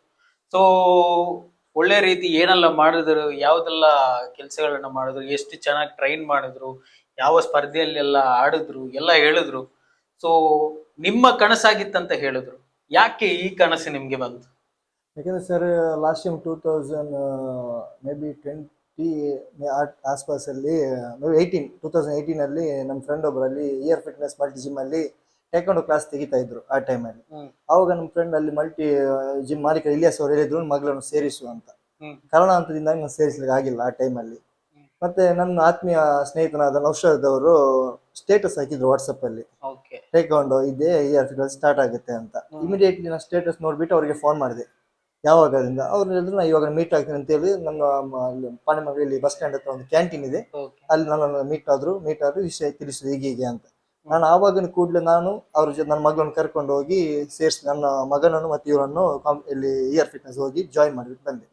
ಸೊ ಒಳ್ಳೆ ರೀತಿ ಏನೆಲ್ಲ ಮಾಡಿದ್ರು, ಯಾವ್ದೆಲ್ಲ ಕೆಲಸಗಳನ್ನ ಮಾಡಿದ್ರು, ಎಷ್ಟು ಚೆನ್ನಾಗಿ ಟ್ರೈನ್ ಮಾಡಿದ್ರು, ಯಾವ ಸ್ಪರ್ಧೆಯಲ್ಲೆಲ್ಲ ಆಡಿದ್ರು ಎಲ್ಲ ಹೇಳಿದ್ರು. ಸೊ ನಿಮ್ಮ ಕನಸಾಗಿತ್ತಂತ ಹೇಳಿದ್ರು. ಯಾಕೆ ಈ ಕನಸು ನಿಮ್ಗೆ ಬಂತು?
ಯಾಕಂದರೆ sir, last time 2000 may be 20 ಆಸ್ಪಾಸಲ್ಲಿ, ಮೇ ಬಿ 2018 ನಮ್ಮ ಫ್ರೆಂಡ್ ಒಬ್ಬರಲ್ಲಿ ಇಯರ್ ಫಿಟ್ನೆಸ್ ಮಲ್ಟಿ ಜಿಮ್ಮಲ್ಲಿ ಟೇಕ್ವಾಂಡೋ ಕ್ಲಾಸ್ ತೆಗಿತಾ ಇದ್ರು ಆ ಟೈಮಲ್ಲಿ. ಆವಾಗ ನಮ್ಮ ಫ್ರೆಂಡ್ ಅಲ್ಲಿ ಮಲ್ಟಿ ಜಿಮ್ ಮಾಲೀಕ ಇಲಿಯಾಸ್ ಅವರು ಹೇಳಿದ್ರು ಮಗಳನ್ನು ಸೇರಿಸು ಅಂತ. ಕಾರಣಾಂತರದಿಂದಾಗಿ ನಾನು ಸೇರಿಸ್ಲಿಕ್ಕೆ ಆಗಿಲ್ಲ ಆ ಟೈಮಲ್ಲಿ. ಮತ್ತೆ ನನ್ನ ಆತ್ಮೀಯ ಸ್ನೇಹಿತನಾದ ನೌಷಾದ್ ಅವರು ಸ್ಟೇಟಸ್ ಹಾಕಿದ್ರು ವಾಟ್ಸಪ್ ಅಲ್ಲಿ, ಟೇಕ್ವಾಂಡೋ ಇದೆ, ಇಯರ್ ಫಿಟ್ನೆಸ್ ಸ್ಟಾರ್ಟ್ ಆಗುತ್ತೆ ಅಂತ. ಇಮಿಡಿಯೇಟ್ಲಿ ನಾನು ಸ್ಟೇಟಸ್ ನೋಡ್ಬಿಟ್ಟು ಅವರಿಗೆ ಫೋನ್ ಮಾಡಿದೆ. ಯಾವಾಗದಿಂದ ಅವ್ರು ಹೇಳಿದ್ರು, ನಾನು ಇವಾಗ ಮೀಟ್ ಆಗ್ತೀನಿ ಅಂತ ಹೇಳಿ ನನ್ನ ಪಾಣಿಮಗಲಿ ಬಸ್ ಸ್ಟ್ಯಾಂಡ್ ಹತ್ರ ಒಂದು ಕ್ಯಾಂಟೀನ್ ಇದೆ, ಅಲ್ಲಿ ನನ್ನನ್ನು ಮೀಟ್ ಆದ್ರು ವಿಷಯ ತಿಳಿಸಿದ್ರು ಹೀಗೆ ಅಂತ. ನಾನು ಆವಾಗಿನ ಕೂಡಲೇ ನಾನು ಅವ್ರ ಜೊತೆ ನನ್ನ ಮಗಳನ್ನು ಕರ್ಕೊಂಡು ಹೋಗಿ ಸೇರಿಸಿ ನನ್ನ ಮಗನನ್ನು ಮತ್ತೆ ಇವರನ್ನು ಇಲ್ಲಿ ಇಯರ್ ಫಿಟ್ನೆಸ್ ಹೋಗಿ ಜಾಯಿನ್ ಮಾಡಿಬಿಟ್ಟು ಬಂದೆ.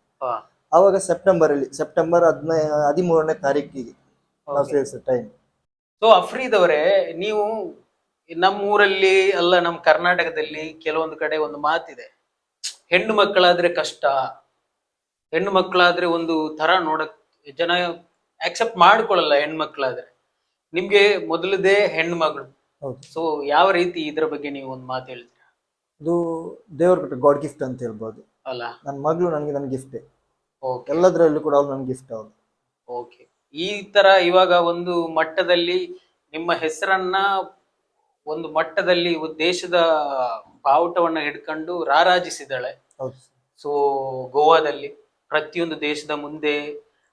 ಆವಾಗ ಸೆಪ್ಟೆಂಬರ್ 13ನೇ ತಾರೀಕಿಗೆ ನಾವು ಸೇರಿಸಿದ ಟೈಮ್.
ಸೊ ಅಫ್ರೀದ್ ಅವರೇ, ನೀವು ನಮ್ಮ ಊರಲ್ಲಿ ಅಲ್ಲ, ನಮ್ಮ ಕರ್ನಾಟಕದಲ್ಲಿ ಕೆಲವೊಂದು ಕಡೆ ಒಂದು ಮಾತಿದೆ, ಹೆಣ್ಣು ಮಕ್ಕಳಾದ್ರೆ ಕಷ್ಟ, ಹೆಣ್ಣು ಮಕ್ಕಳಾದ್ರೆ ಒಂದು ತರ ನೋಡಕ್ ಜನ ಆಕ್ಸೆಪ್ಟ್ ಮಾಡ್ಕೊಳ್ಳಲ್ಲ ಹೆಣ್ಣು ಮಕ್ಕಳಾದ್ರೆ. ನಿಮ್ಗೆ ಮೊದಲದೇ ಹೆಣ್ಣು ಮಗಳು. ಸೊ ಯಾವ ರೀತಿ ಇದ್ರ ಬಗ್ಗೆ ನೀವು ಒಂದು ಮಾತು ಹೇಳ್ತೀರಾ?
ಇದು ದೇವ್ರ ಕೊಟ್ಟ ಗಾಡ್ ಗಿಫ್ಟ್ ಅಂತ ಹೇಳ್ಬೋದು
ಅಲ್ಲ.
ನನ್ನ ಮಗಳು ನನ್ನ ಗಿಫ್ಟ್, ಎಲ್ಲದರಲ್ಲೂ ಕೂಡ ಅವ್ಳು ನನ್ನ ಗಿಫ್ಟ್. ಅವ್ಳು
ಓಕೆ, ಈ ತರ ಇವಾಗ ಒಂದು ಮಟ್ಟದಲ್ಲಿ ನಿಮ್ಮ ಹೆಸರನ್ನ ಒಂದು ಮಟ್ಟದಲ್ಲಿ ದೇಶದ ಬಾವುಟವನ್ನ ಹಿಡ್ಕೊಂಡು ರಾರಾಜಿಸಿದಾಳೆ. ಸೊ ಗೋವಾದಲ್ಲಿ ಪ್ರತಿಯೊಂದು ದೇಶದ ಮುಂದೆ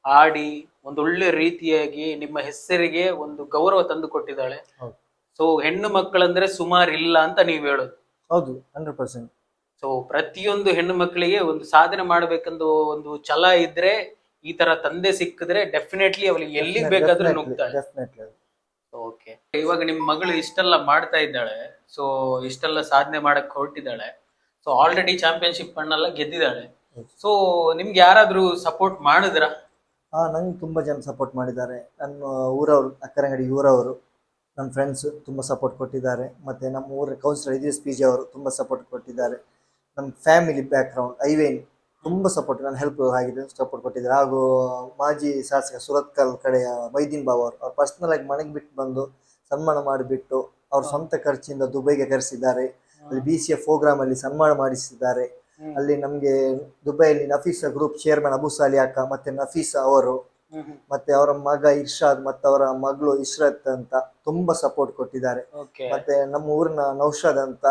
ಆಡಿ ಒಂದೊಳ್ಳೆ ರೀತಿಯಾಗಿ ನಿಮ್ಮ ಹೆಸರಿಗೆ ಒಂದು ಗೌರವ ತಂದು ಕೊಟ್ಟಿದ್ದಾಳೆ. ಸೊ ಹೆಣ್ಣು ಮಕ್ಕಳಂದ್ರೆ ಸುಮಾರು ಇಲ್ಲ ಅಂತ ನೀವ್ ಹೇಳೋದು?
ಹೌದು, 100%.
ಸೊ ಪ್ರತಿಯೊಂದು ಹೆಣ್ಣು ಮಕ್ಕಳಿಗೆ ಒಂದು ಸಾಧನೆ ಮಾಡ್ಬೇಕಂದು ಒಂದು ಛಲ ಇದ್ರೆ, ಈ ತರ ತಂದೆ ಸಿಕ್ಕಿದ್ರೆ ಡೆಫಿನೆಟ್ಲಿ ಅವಳಿಗೆ ಎಲ್ಲಿಗೆ ಬೇಕಾದ್ರೂ ನುಗ್ತಾಳೆ. ಓಕೆ, ಇವಾಗ ನಿಮ್ ಮಗಳು ಇಷ್ಟೆಲ್ಲ ಮಾಡ್ತಾ ಇದ್ದಾಳೆ, ಸೊ ಇಷ್ಟೆಲ್ಲ ಸಾಧನೆ ಮಾಡಕ್ ಹೊರಟಿದ್ದಾಳೆ, ಸೊ ಆಲ್ರೆಡಿ ಚಾಂಪಿಯನ್ಶಿಪ್ ಅನ್ನೆಲ್ಲ ಗೆದ್ದಿದ್ದಾಳೆ. ಸೊ ನಿಮ್ಗೆ ಯಾರಾದ್ರೂ ಸಪೋರ್ಟ್ ಮಾಡಿದ್ರ?
ನಂಗೆ ತುಂಬಾ ಜನ ಸಪೋರ್ಟ್ ಮಾಡಿದ್ದಾರೆ. ನನ್ನ ಊರವರು, ಅಕ್ಕರಂಗಡಿ ಊರವರು, ನನ್ನ ಫ್ರೆಂಡ್ಸ್ ತುಂಬಾ ಸಪೋರ್ಟ್ ಕೊಟ್ಟಿದ್ದಾರೆ. ಮತ್ತೆ ನಮ್ಮ ಊರ ಕೌನ್ಸಿಲರ್ ಇದ್ರಿಸ್ ಪಿಜೆ ಅವರು ತುಂಬಾ ಸಪೋರ್ಟ್ ಕೊಟ್ಟಿದ್ದಾರೆ. ನಮ್ಮ ಫ್ಯಾಮಿಲಿ ಬ್ಯಾಕ್ಗ್ರೌಂಡ್ ಐವೇನ್ ತುಂಬಾ ಸಪೋರ್ಟ್, ನನ್ನ ಹೆಲ್ಪ್ ಆಗಿದೆ, ಸಪೋರ್ಟ್ ಕೊಟ್ಟಿದ್ದಾರೆ. ಹಾಗೂ ಮಾಜಿ ಶಾಸಕ ಸುರತ್ಕಲ್ ಕಡೆಯ ಮೈದೀನ್ ಬಾಬು ಅವ್ರು ಪರ್ಸನಲ್ ಆಗಿ ಮನೆಗೆ ಬಿಟ್ಟು ಬಂದು ಸನ್ಮಾನ ಮಾಡಿಬಿಟ್ಟು ಅವ್ರ ಸ್ವಂತ ಖರ್ಚಿಂದ ದುಬೈಗೆ ಕರೆಸಿದ್ದಾರೆ. ಅಲ್ಲಿ BCF ಪ್ರೋಗ್ರಾಮ್ ಅಲ್ಲಿ ಸನ್ಮಾನ ಮಾಡಿಸಿದ್ದಾರೆ. ಅಲ್ಲಿ ನಮ್ಗೆ ದುಬೈಯಲ್ಲಿ ನಫೀಸಾ ಗ್ರೂಪ್ ಚೇರ್ಮನ್ ಅಬು ಸಾಲಿಯಾಕ ಮತ್ತೆ ನಫೀಸಾ ಅವರು, ಮತ್ತೆ ಅವರ ಮಗ ಇರ್ಷಾದ್ ಮತ್ತೆ ಅವರ ಮಗಳು ಇಶ್ರತ್ ಅಂತ ತುಂಬಾ ಸಪೋರ್ಟ್ ಕೊಟ್ಟಿದ್ದಾರೆ. ಮತ್ತೆ ನಮ್ಮ ಊರಿನ ನೌಷಾದ್ ಅಂತ,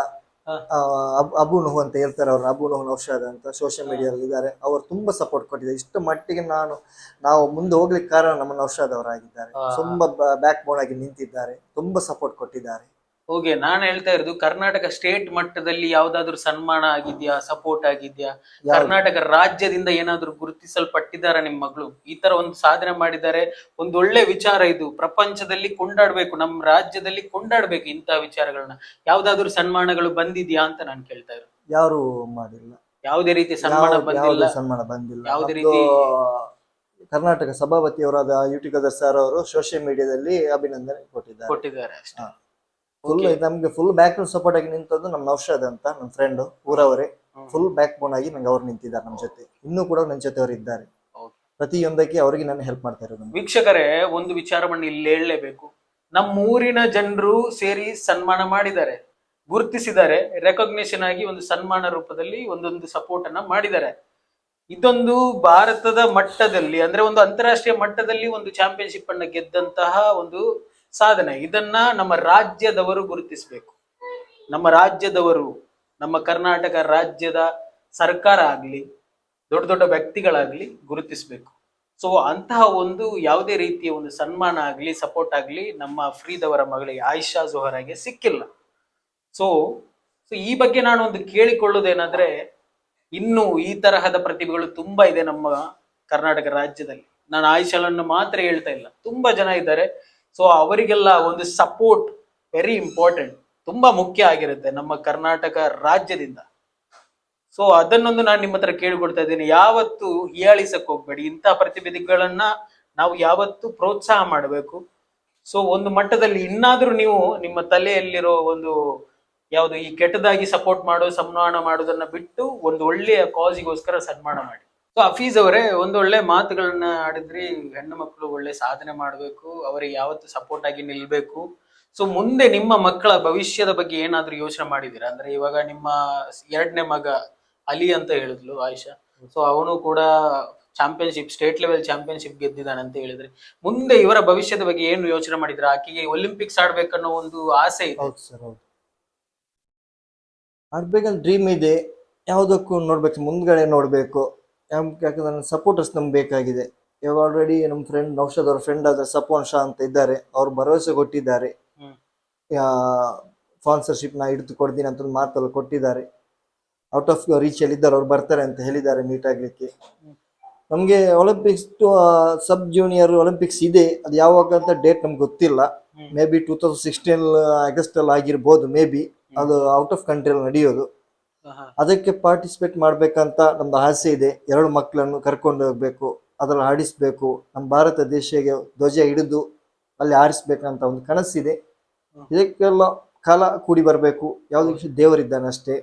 ಅಬು ನುಹು ಅಂತ ಹೇಳ್ತಾರೆ, ಅವ್ರ ಅಬು ನುಹು ನೌಷಾದ್ ಅಂತ ಸೋಷಿಯಲ್ ಮೀಡಿಯಾದಲ್ಲಿ ಇದ್ದಾರೆ. ಅವರು ತುಂಬಾ ಸಪೋರ್ಟ್ ಕೊಟ್ಟಿದ್ದಾರೆ. ಇಷ್ಟು ಮಟ್ಟಿಗೆ ನಾವು ಮುಂದೆ ಹೋಗ್ಲಿಕ್ಕೆ ಕಾರಣ ನಮ್ಮ ನೌಷಾದ್ ಅವರಾಗಿದ್ದಾರೆ. ತುಂಬಾ ಬ್ಯಾಕ್ ಬೋನ್ ಆಗಿ ನಿಂತಿದ್ದಾರೆ, ತುಂಬಾ ಸಪೋರ್ಟ್ ಕೊಟ್ಟಿದ್ದಾರೆ.
ಓಕೆ, ನಾನು ಹೇಳ್ತಾ ಇರೋದು ಕರ್ನಾಟಕ ಸ್ಟೇಟ್ ಮಟ್ಟದಲ್ಲಿ ಯಾವ್ದಾದ್ರು ಸನ್ಮಾನ ಆಗಿದ್ಯಾ, ಸಪೋರ್ಟ್ ಆಗಿದ್ಯಾ?
ಯಾವ್ದು?
ಕರ್ನಾಟಕ ರಾಜ್ಯದಿಂದ ಏನಾದ್ರು ಗುರುತಿಸಲ್ಪಟ್ಟಿದಾರ ನಿಮ್ ಮಗಳು? ಈ ತರ ಒಂದು ಸಾಧನೆ ಮಾಡಿದ್ದಾರೆ, ಒಂದು ಒಳ್ಳೆ ವಿಚಾರ ಇದು, ಪ್ರಪಂಚದಲ್ಲಿ ಕೊಂಡಾಡ್ಬೇಕು, ನಮ್ಮ ರಾಜ್ಯದಲ್ಲಿ ಕೊಂಡಾಡ್ಬೇಕು ಇಂತ ವಿಚಾರಗಳನ್ನ. ಯಾವ್ದಾದ್ರು ಸನ್ಮಾನಗಳು ಬಂದಿದ್ಯಾ ಅಂತ ನಾನು ಕೇಳ್ತಾ ಇರೋದು.
ಯಾರು ಮಾಡಿಲ್ಲ,
ಯಾವುದೇ ರೀತಿ ಸನ್ಮಾನ ಬಂದಿಲ್ಲ?
ಯಾವುದೇ ಸನ್ಮಾನ ಬಂದಿಲ್ಲ.
ಯಾವುದೇ
ನಮ್ದು
ರೀತಿ
ಕರ್ನಾಟಕ ಸಭಾಪತಿಯವರಾದ ಯುಟಿಕದರ್ ಸರ್ ಅವರು ಸೋಷಿಯಲ್ ಮೀಡಿಯಾದಲ್ಲಿ ಅಭಿನಂದನೆ ಕೊಟ್ಟಿದ್ದಾರೆ.
ಕೊಟ್ಟಿದ್ದಾರೆ ಅಷ್ಟೇ.
ಫುಲ್ ನಮ್ಗೆ ಫುಲ್ ಬ್ಯಾಕ್ ಸಪೋರ್ಟ್ ಆಗಿ ನಿಂತದ್ದು ನಮ್ಮ ನೌಷಾದ್ ಅಂತ ನಮ್ಮ ಫ್ರೆಂಡ್ ಊರವರೇ. ಫುಲ್ ಬ್ಯಾಕ್ ಬೋನ್ ಆಗಿ ನಂಗೆ ಅವ್ರು ನಿಂತಿದ್ದಾರೆ ನಮ್ಮ ಜೊತೆ. ಇನ್ನೂ ಕೂಡ ನನ್ನ ಜೊತೆ ಅವರು ಇದ್ದಾರೆ. ಪ್ರತಿಯೊಂದಕ್ಕೆ ಅವರಿಗೆ ನಾನು ಹೆಲ್ಪ್ ಮಾಡ್ತಾ ಇರೋದು.
ವೀಕ್ಷಕರೇ, ಒಂದು ವಿಚಾರವನ್ನು ಇಲ್ಲಿ ಹೇಳಲೇಬೇಕು. ನಮ್ಮೂರಿನ ಜನರು ಸೇರಿ ಸನ್ಮಾನ ಮಾಡಿದ್ದಾರೆ, ಗುರುತಿಸಿದ್ದಾರೆ, ರೆಕಗ್ನಿಷನ್ ಆಗಿ ಒಂದು ಸನ್ಮಾನ ರೂಪದಲ್ಲಿ ಒಂದೊಂದು ಸಪೋರ್ಟ್ ಅನ್ನ ಮಾಡಿದ್ದಾರೆ. ಇದೊಂದು ಭಾರತದ ಮಟ್ಟದಲ್ಲಿ ಅಂದ್ರೆ ಒಂದು ಅಂತಾರಾಷ್ಟ್ರೀಯ ಮಟ್ಟದಲ್ಲಿ ಒಂದು ಚಾಂಪಿಯನ್ಶಿಪ್ ಅನ್ನ ಗೆದ್ದಂತಹ ಒಂದು ಸಾಧನೆ. ಇದನ್ನ ನಮ್ಮ ರಾಜ್ಯದವರು ಗುರುತಿಸಬೇಕು. ನಮ್ಮ ರಾಜ್ಯದವರು, ನಮ್ಮ ಕರ್ನಾಟಕ ರಾಜ್ಯದ ಸರ್ಕಾರ ಆಗ್ಲಿ, ದೊಡ್ಡ ದೊಡ್ಡ ವ್ಯಕ್ತಿಗಳಾಗ್ಲಿ ಗುರುತಿಸಬೇಕು. ಸೊ ಅಂತಹ ಒಂದು ಯಾವುದೇ ರೀತಿಯ ಒಂದು ಸನ್ಮಾನ ಆಗ್ಲಿ, ಸಪೋರ್ಟ್ ಆಗ್ಲಿ ನಮ್ಮ ಫ್ರೀದವರ ಮಗಳಿಗೆ ಆಯಿಷಾ ಜೋಹರಾಗೆ ಸಿಕ್ಕಿಲ್ಲ. ಸೊ ಈ ಬಗ್ಗೆ ನಾನು ಒಂದು ಕೇಳಿಕೊಳ್ಳೋದೇನಂದ್ರೆ, ಇನ್ನು ಈ ತರಹದ ಪ್ರತಿಭೆಗಳು ತುಂಬಾ ಇದೆ ನಮ್ಮ ಕರ್ನಾಟಕ ರಾಜ್ಯದಲ್ಲಿ. ನಾನು ಆಯಿಷಾಳನ್ನು ಮಾತ್ರ ಹೇಳ್ತಾ ಇಲ್ಲ, ತುಂಬಾ ಜನ ಇದ್ದಾರೆ. ಸೊ ಅವರಿಗೆಲ್ಲ ಒಂದು ಸಪೋರ್ಟ್ ವೆರಿ ಇಂಪಾರ್ಟೆಂಟ್, ತುಂಬಾ ಮುಖ್ಯ ಆಗಿರುತ್ತೆ ನಮ್ಮ ಕರ್ನಾಟಕ ರಾಜ್ಯದಿಂದ. ಸೊ ಅದನ್ನೊಂದು ನಾನು ನಿಮ್ಮ ಹತ್ರ ಕೇಳಿಕೊಳ್ತಾ ಇದ್ದೀನಿ, ಯಾವತ್ತು ಹೀಯಾಳಿಸಕ್ ಹೋಗ್ಬೇಡಿ. ಇಂತಹ ಪ್ರತಿಭೆಗಳನ್ನ ನಾವು ಯಾವತ್ತು ಪ್ರೋತ್ಸಾಹ ಮಾಡಬೇಕು. ಸೊ ಒಂದು ಮಟ್ಟದಲ್ಲಿ ಇನ್ನಾದ್ರೂ ನೀವು ನಿಮ್ಮ ತಲೆಯಲ್ಲಿರೋ ಒಂದು ಯಾವುದು ಈ ಕೆಟ್ಟದಾಗಿ ಸಪೋರ್ಟ್ ಮಾಡೋ ಸನ್ಮಾನ ಮಾಡೋದನ್ನ ಬಿಟ್ಟು ಒಂದು ಒಳ್ಳೆಯ ಕಾಸಿಗೋಸ್ಕರ ಸನ್ಮಾನ ಮಾಡಿ. ಸೊ ಹಫೀಜ್ ಅವರೇ, ಒಂದೊಳ್ಳೆ ಮಾತುಗಳನ್ನ ಆಡಿದ್ರಿ. ಹೆಣ್ಣು ಮಕ್ಕಳು ಒಳ್ಳೆ ಸಾಧನೆ ಮಾಡಬೇಕು, ಅವರಿಗೆ ಯಾವತ್ತು ಸಪೋರ್ಟ್ ಆಗಿ ನಿಲ್ಬೇಕು. ಸೊ ಮುಂದೆ ನಿಮ್ಮ ಮಕ್ಕಳ ಭವಿಷ್ಯದ ಬಗ್ಗೆ ಏನಾದ್ರೂ ಯೋಚನೆ ಮಾಡಿದೀರಾ? ಅಂದ್ರೆ ಇವಾಗ ನಿಮ್ಮ ಎರಡನೇ ಮಗ ಅಲಿ ಅಂತ ಹೇಳಿದ್ಲು ಆಯಿಷಾ, ಸೊ ಅವನು ಕೂಡ ಚಾಂಪಿಯನ್ಶಿಪ್, ಸ್ಟೇಟ್ ಲೆವೆಲ್ ಚಾಂಪಿಯನ್ಶಿಪ್ ಗೆದ್ದಿದ್ದಾನೆ ಅಂತ ಹೇಳಿದ್ರೆ, ಮುಂದೆ ಇವರ ಭವಿಷ್ಯದ ಬಗ್ಗೆ ಏನು ಯೋಚನೆ ಮಾಡಿದ್ರ? ಆಕೆಗೆ ಒಲಿಂಪಿಕ್ಸ್ ಆಡ್ಬೇಕನ್ನೋ ಒಂದು ಆಸೆ ಇದೆ.
ಹೌದು ಸರ್, ಹೌದು. ಆಡ್ಬೇಕಂತ ಡ್ರೀಮ್ ಇದೆ. ಯಾವುದಕ್ಕೂ ನೋಡ್ಬೇಕು, ಮುಂದ್ಗಡೆ ನೋಡ್ಬೇಕು. ಯಾಕಂದ್ರೆ ನನ್ನ ಸಪೋರ್ಟರ್ಸ್ ನಮ್ಗೆ ಬೇಕಾಗಿದೆ. ಇವಾಗ ಆಲ್ರೆಡಿ ನಮ್ಮ ಫ್ರೆಂಡ್ ನೌಷಾದ್ ಅವ್ರ ಫ್ರೆಂಡ್ ಆದ ಸಪೋನ್ ಶಾ ಅಂತ ಇದ್ದಾರೆ. ಅವ್ರು ಭರವಸೆ ಕೊಟ್ಟಿದ್ದಾರೆ, ಸ್ಪಾನ್ಸರ್ಶಿಪ್ ನಾ ಹಿಡಿದು ಕೊಡ್ತೀನಿ ಅಂತ ಒಂದು ಮಾತಲ್ಲಿ ಕೊಟ್ಟಿದ್ದಾರೆ. ಔಟ್ ಆಫ್ ರೀಚ್ ಅಲ್ಲಿ ಇದ್ದಾರೆ, ಅವ್ರು ಬರ್ತಾರೆ ಅಂತ ಹೇಳಿದ್ದಾರೆ ಮೀಟ್ ಆಗ್ಲಿಕ್ಕೆ. ನಮ್ಗೆ ಒಲಿಂಪಿಕ್ಸ್ ಸಬ್ ಜೂನಿಯರ್ ಒಲಿಂಪಿಕ್ಸ್ ಇದೆ, ಅದು ಯಾವಾಗ ಅಂತ ಡೇಟ್ ನಮ್ಗೆ ಗೊತ್ತಿಲ್ಲ. ಮೇ ಬಿ 2016 ಆಗಸ್ಟ್ ಅಲ್ಲಿ ಆಗಿರ್ಬೋದು. ಮೇ ಬಿ ಅದು ಔಟ್ ಆಫ್ ಕಂಟ್ರಿ ಅಲ್ಲಿ ನಡೆಯೋದು. ಅದಕ್ಕೆ ಪಾರ್ಟಿಸಿಪೇಟ್ ಮಾಡ್ಬೇಕಂತ ನಮ್ದು ಆಸೆ ಇದೆ. 2 ಮಕ್ಕಳನ್ನು ಕರ್ಕೊಂಡು ಹೋಗ್ಬೇಕು, ಅದ್ರಲ್ಲಿ ಆಡಿಸ್ಬೇಕು, ನಮ್ಮ ಭಾರತ ದೇಶಕ್ಕೆ ಧ್ವಜ ಹಿಡಿದು ಅಲ್ಲಿ ಆರಿಸ್ಬೇಕಂತ ಒಂದು ಕನಸಿದೆ. ಇದಕ್ಕೆಲ್ಲ ಕಾಲ ಕೂಡಿ ಬರಬೇಕು. ಯಾವುದಕ್ಕೆ ದೇವರಿದ್ದಾನೆ ಅಷ್ಟೇ.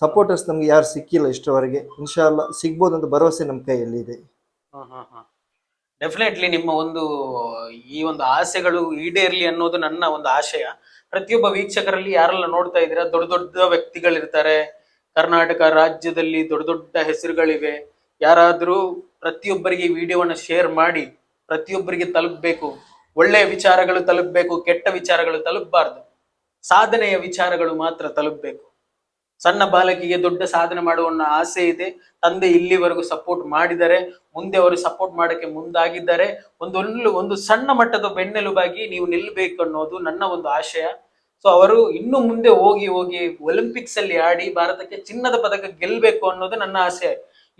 ಸಪೋರ್ಟರ್ಸ್ ನಮ್ಗೆ ಯಾರು ಸಿಕ್ಕಿಲ್ಲ ಇಷ್ಟರವರೆಗೆ. ಇನ್ಶಾಲ್ಲ ಸಿಗ್ಬೋದು ಅಂತ ಭರವಸೆ ನಮ್ಮ ಕೈಯಲ್ಲಿದೆ.
ಡೆಫಿನೆಟ್ಲಿ ನಿಮ್ಮ ಒಂದು ಈ ಒಂದು ಆಸೆಗಳು ಈಡೇರ್ಲಿ ಅನ್ನೋದು ನನ್ನ ಒಂದು ಆಶಯ. ಪ್ರತಿಯೊಬ್ಬ ವೀಕ್ಷಕರಲ್ಲಿ ಯಾರೆಲ್ಲ ನೋಡ್ತಾ ಇದ್ದೀರಾ, ದೊಡ್ಡ ದೊಡ್ಡ ವ್ಯಕ್ತಿಗಳಿರ್ತಾರೆ ಕರ್ನಾಟಕ ರಾಜ್ಯದಲ್ಲಿ, ದೊಡ್ಡ ದೊಡ್ಡ ಹೆಸರುಗಳಿವೆ. ಯಾರಾದ್ರೂ ಪ್ರತಿಯೊಬ್ಬರಿಗೆ ವಿಡಿಯೋವನ್ನ ಶೇರ್ ಮಾಡಿ ಪ್ರತಿಯೊಬ್ಬರಿಗೆ ತಲುಪಬೇಕು. ಒಳ್ಳೆಯ ವಿಚಾರಗಳು ತಲುಪಬೇಕು, ಕೆಟ್ಟ ವಿಚಾರಗಳು ತಲುಪಬಾರ್ದು. ಸಾಧನೆಯ ವಿಚಾರಗಳು ಮಾತ್ರ ತಲುಪಬೇಕು. ಸಣ್ಣ ಬಾಲಕಿಗೆ ದೊಡ್ಡ ಸಾಧನೆ ಮಾಡುವ ಆಸೆ ಇದೆ. ತಂದೆ ಇಲ್ಲಿವರೆಗೂ ಸಪೋರ್ಟ್ ಮಾಡಿದ್ದಾರೆ, ಮುಂದೆ ಅವರು ಸಪೋರ್ಟ್ ಮಾಡಕ್ಕೆ ಮುಂದಾಗಿದ್ದಾರೆ. ಒಂದು ಸಣ್ಣ ಮಟ್ಟದ ಬೆನ್ನೆಲುಬಾಗಿ ನೀವು ನಿಲ್ಬೇಕು ಅನ್ನೋದು ನನ್ನ ಒಂದು ಆಶಯ. ಸೊ ಅವರು ಇನ್ನು ಮುಂದೆ ಹೋಗಿ ಒಲಿಂಪಿಕ್ಸ್ ಅಲ್ಲಿ ಆಡಿ ಭಾರತಕ್ಕೆ ಚಿನ್ನದ ಪದಕ ಗೆಲ್ಬೇಕು ಅನ್ನೋದು ನನ್ನ ಆಸೆ.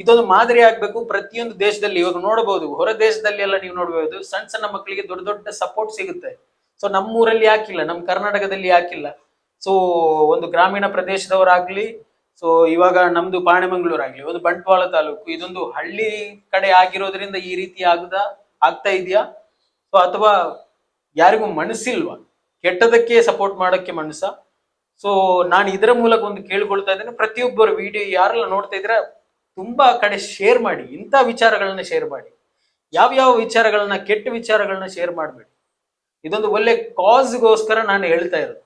ಇದೊಂದು ಮಾದರಿ ಆಗ್ಬೇಕು ಪ್ರತಿಯೊಂದು ದೇಶದಲ್ಲಿ. ಇವಾಗ ನೋಡಬಹುದು, ಹೊರ ದೇಶದಲ್ಲಿ ಎಲ್ಲ ನೀವು ನೋಡಬಹುದು, ಸಣ್ಣ ಸಣ್ಣ ಮಕ್ಕಳಿಗೆ ದೊಡ್ಡ ದೊಡ್ಡ ಸಪೋರ್ಟ್ ಸಿಗುತ್ತೆ. ಸೊ ನಮ್ಮೂರಲ್ಲಿ ಯಾಕಿಲ್ಲ, ನಮ್ಮ ಕರ್ನಾಟಕದಲ್ಲಿ ಯಾಕಿಲ್ಲ? ಸೊ ಒಂದು ಗ್ರಾಮೀಣ ಪ್ರದೇಶದವರಾಗ್ಲಿ, ಸೊ ಇವಾಗ ನಮ್ದು ಪಾಣೆಮಂಗ್ಳೂರಾಗ್ಲಿ, ಒಂದು ಬಂಟ್ವಾಳ ತಾಲೂಕು, ಇದೊಂದು ಹಳ್ಳಿ ಕಡೆ ಆಗಿರೋದ್ರಿಂದ ಈ ರೀತಿ ಆಗ್ತಾ ಇದೆಯಾ? ಸೊ ಅಥವಾ ಯಾರಿಗೂ ಮನಸ್ಸಿಲ್ವಾ ಕೆಟ್ಟದಕ್ಕೆ ಸಪೋರ್ಟ್ ಮಾಡೋಕ್ಕೆ ಮನಸ್ಸ? ಸೊ ನಾನು ಇದರ ಮೂಲಕ ಒಂದು ಕೇಳ್ಕೊಳ್ತಾ ಇದ್ದೇನೆ, ಪ್ರತಿಯೊಬ್ಬರು ವಿಡಿಯೋ ಯಾರೆಲ್ಲ ನೋಡ್ತಾ ಇದ್ರೆ ತುಂಬಾ ಕಡೆ ಶೇರ್ ಮಾಡಿ, ಇಂಥ ವಿಚಾರಗಳನ್ನ ಶೇರ್ ಮಾಡಿ. ಯಾವ್ಯಾವ ವಿಚಾರಗಳನ್ನ, ಕೆಟ್ಟ ವಿಚಾರಗಳನ್ನ ಶೇರ್ ಮಾಡಬೇಡಿ. ಇದೊಂದು ಒಳ್ಳೆ ಕಾಸ್ಗೋಸ್ಕರ ನಾನು ಹೇಳ್ತಾ ಇರೋದು.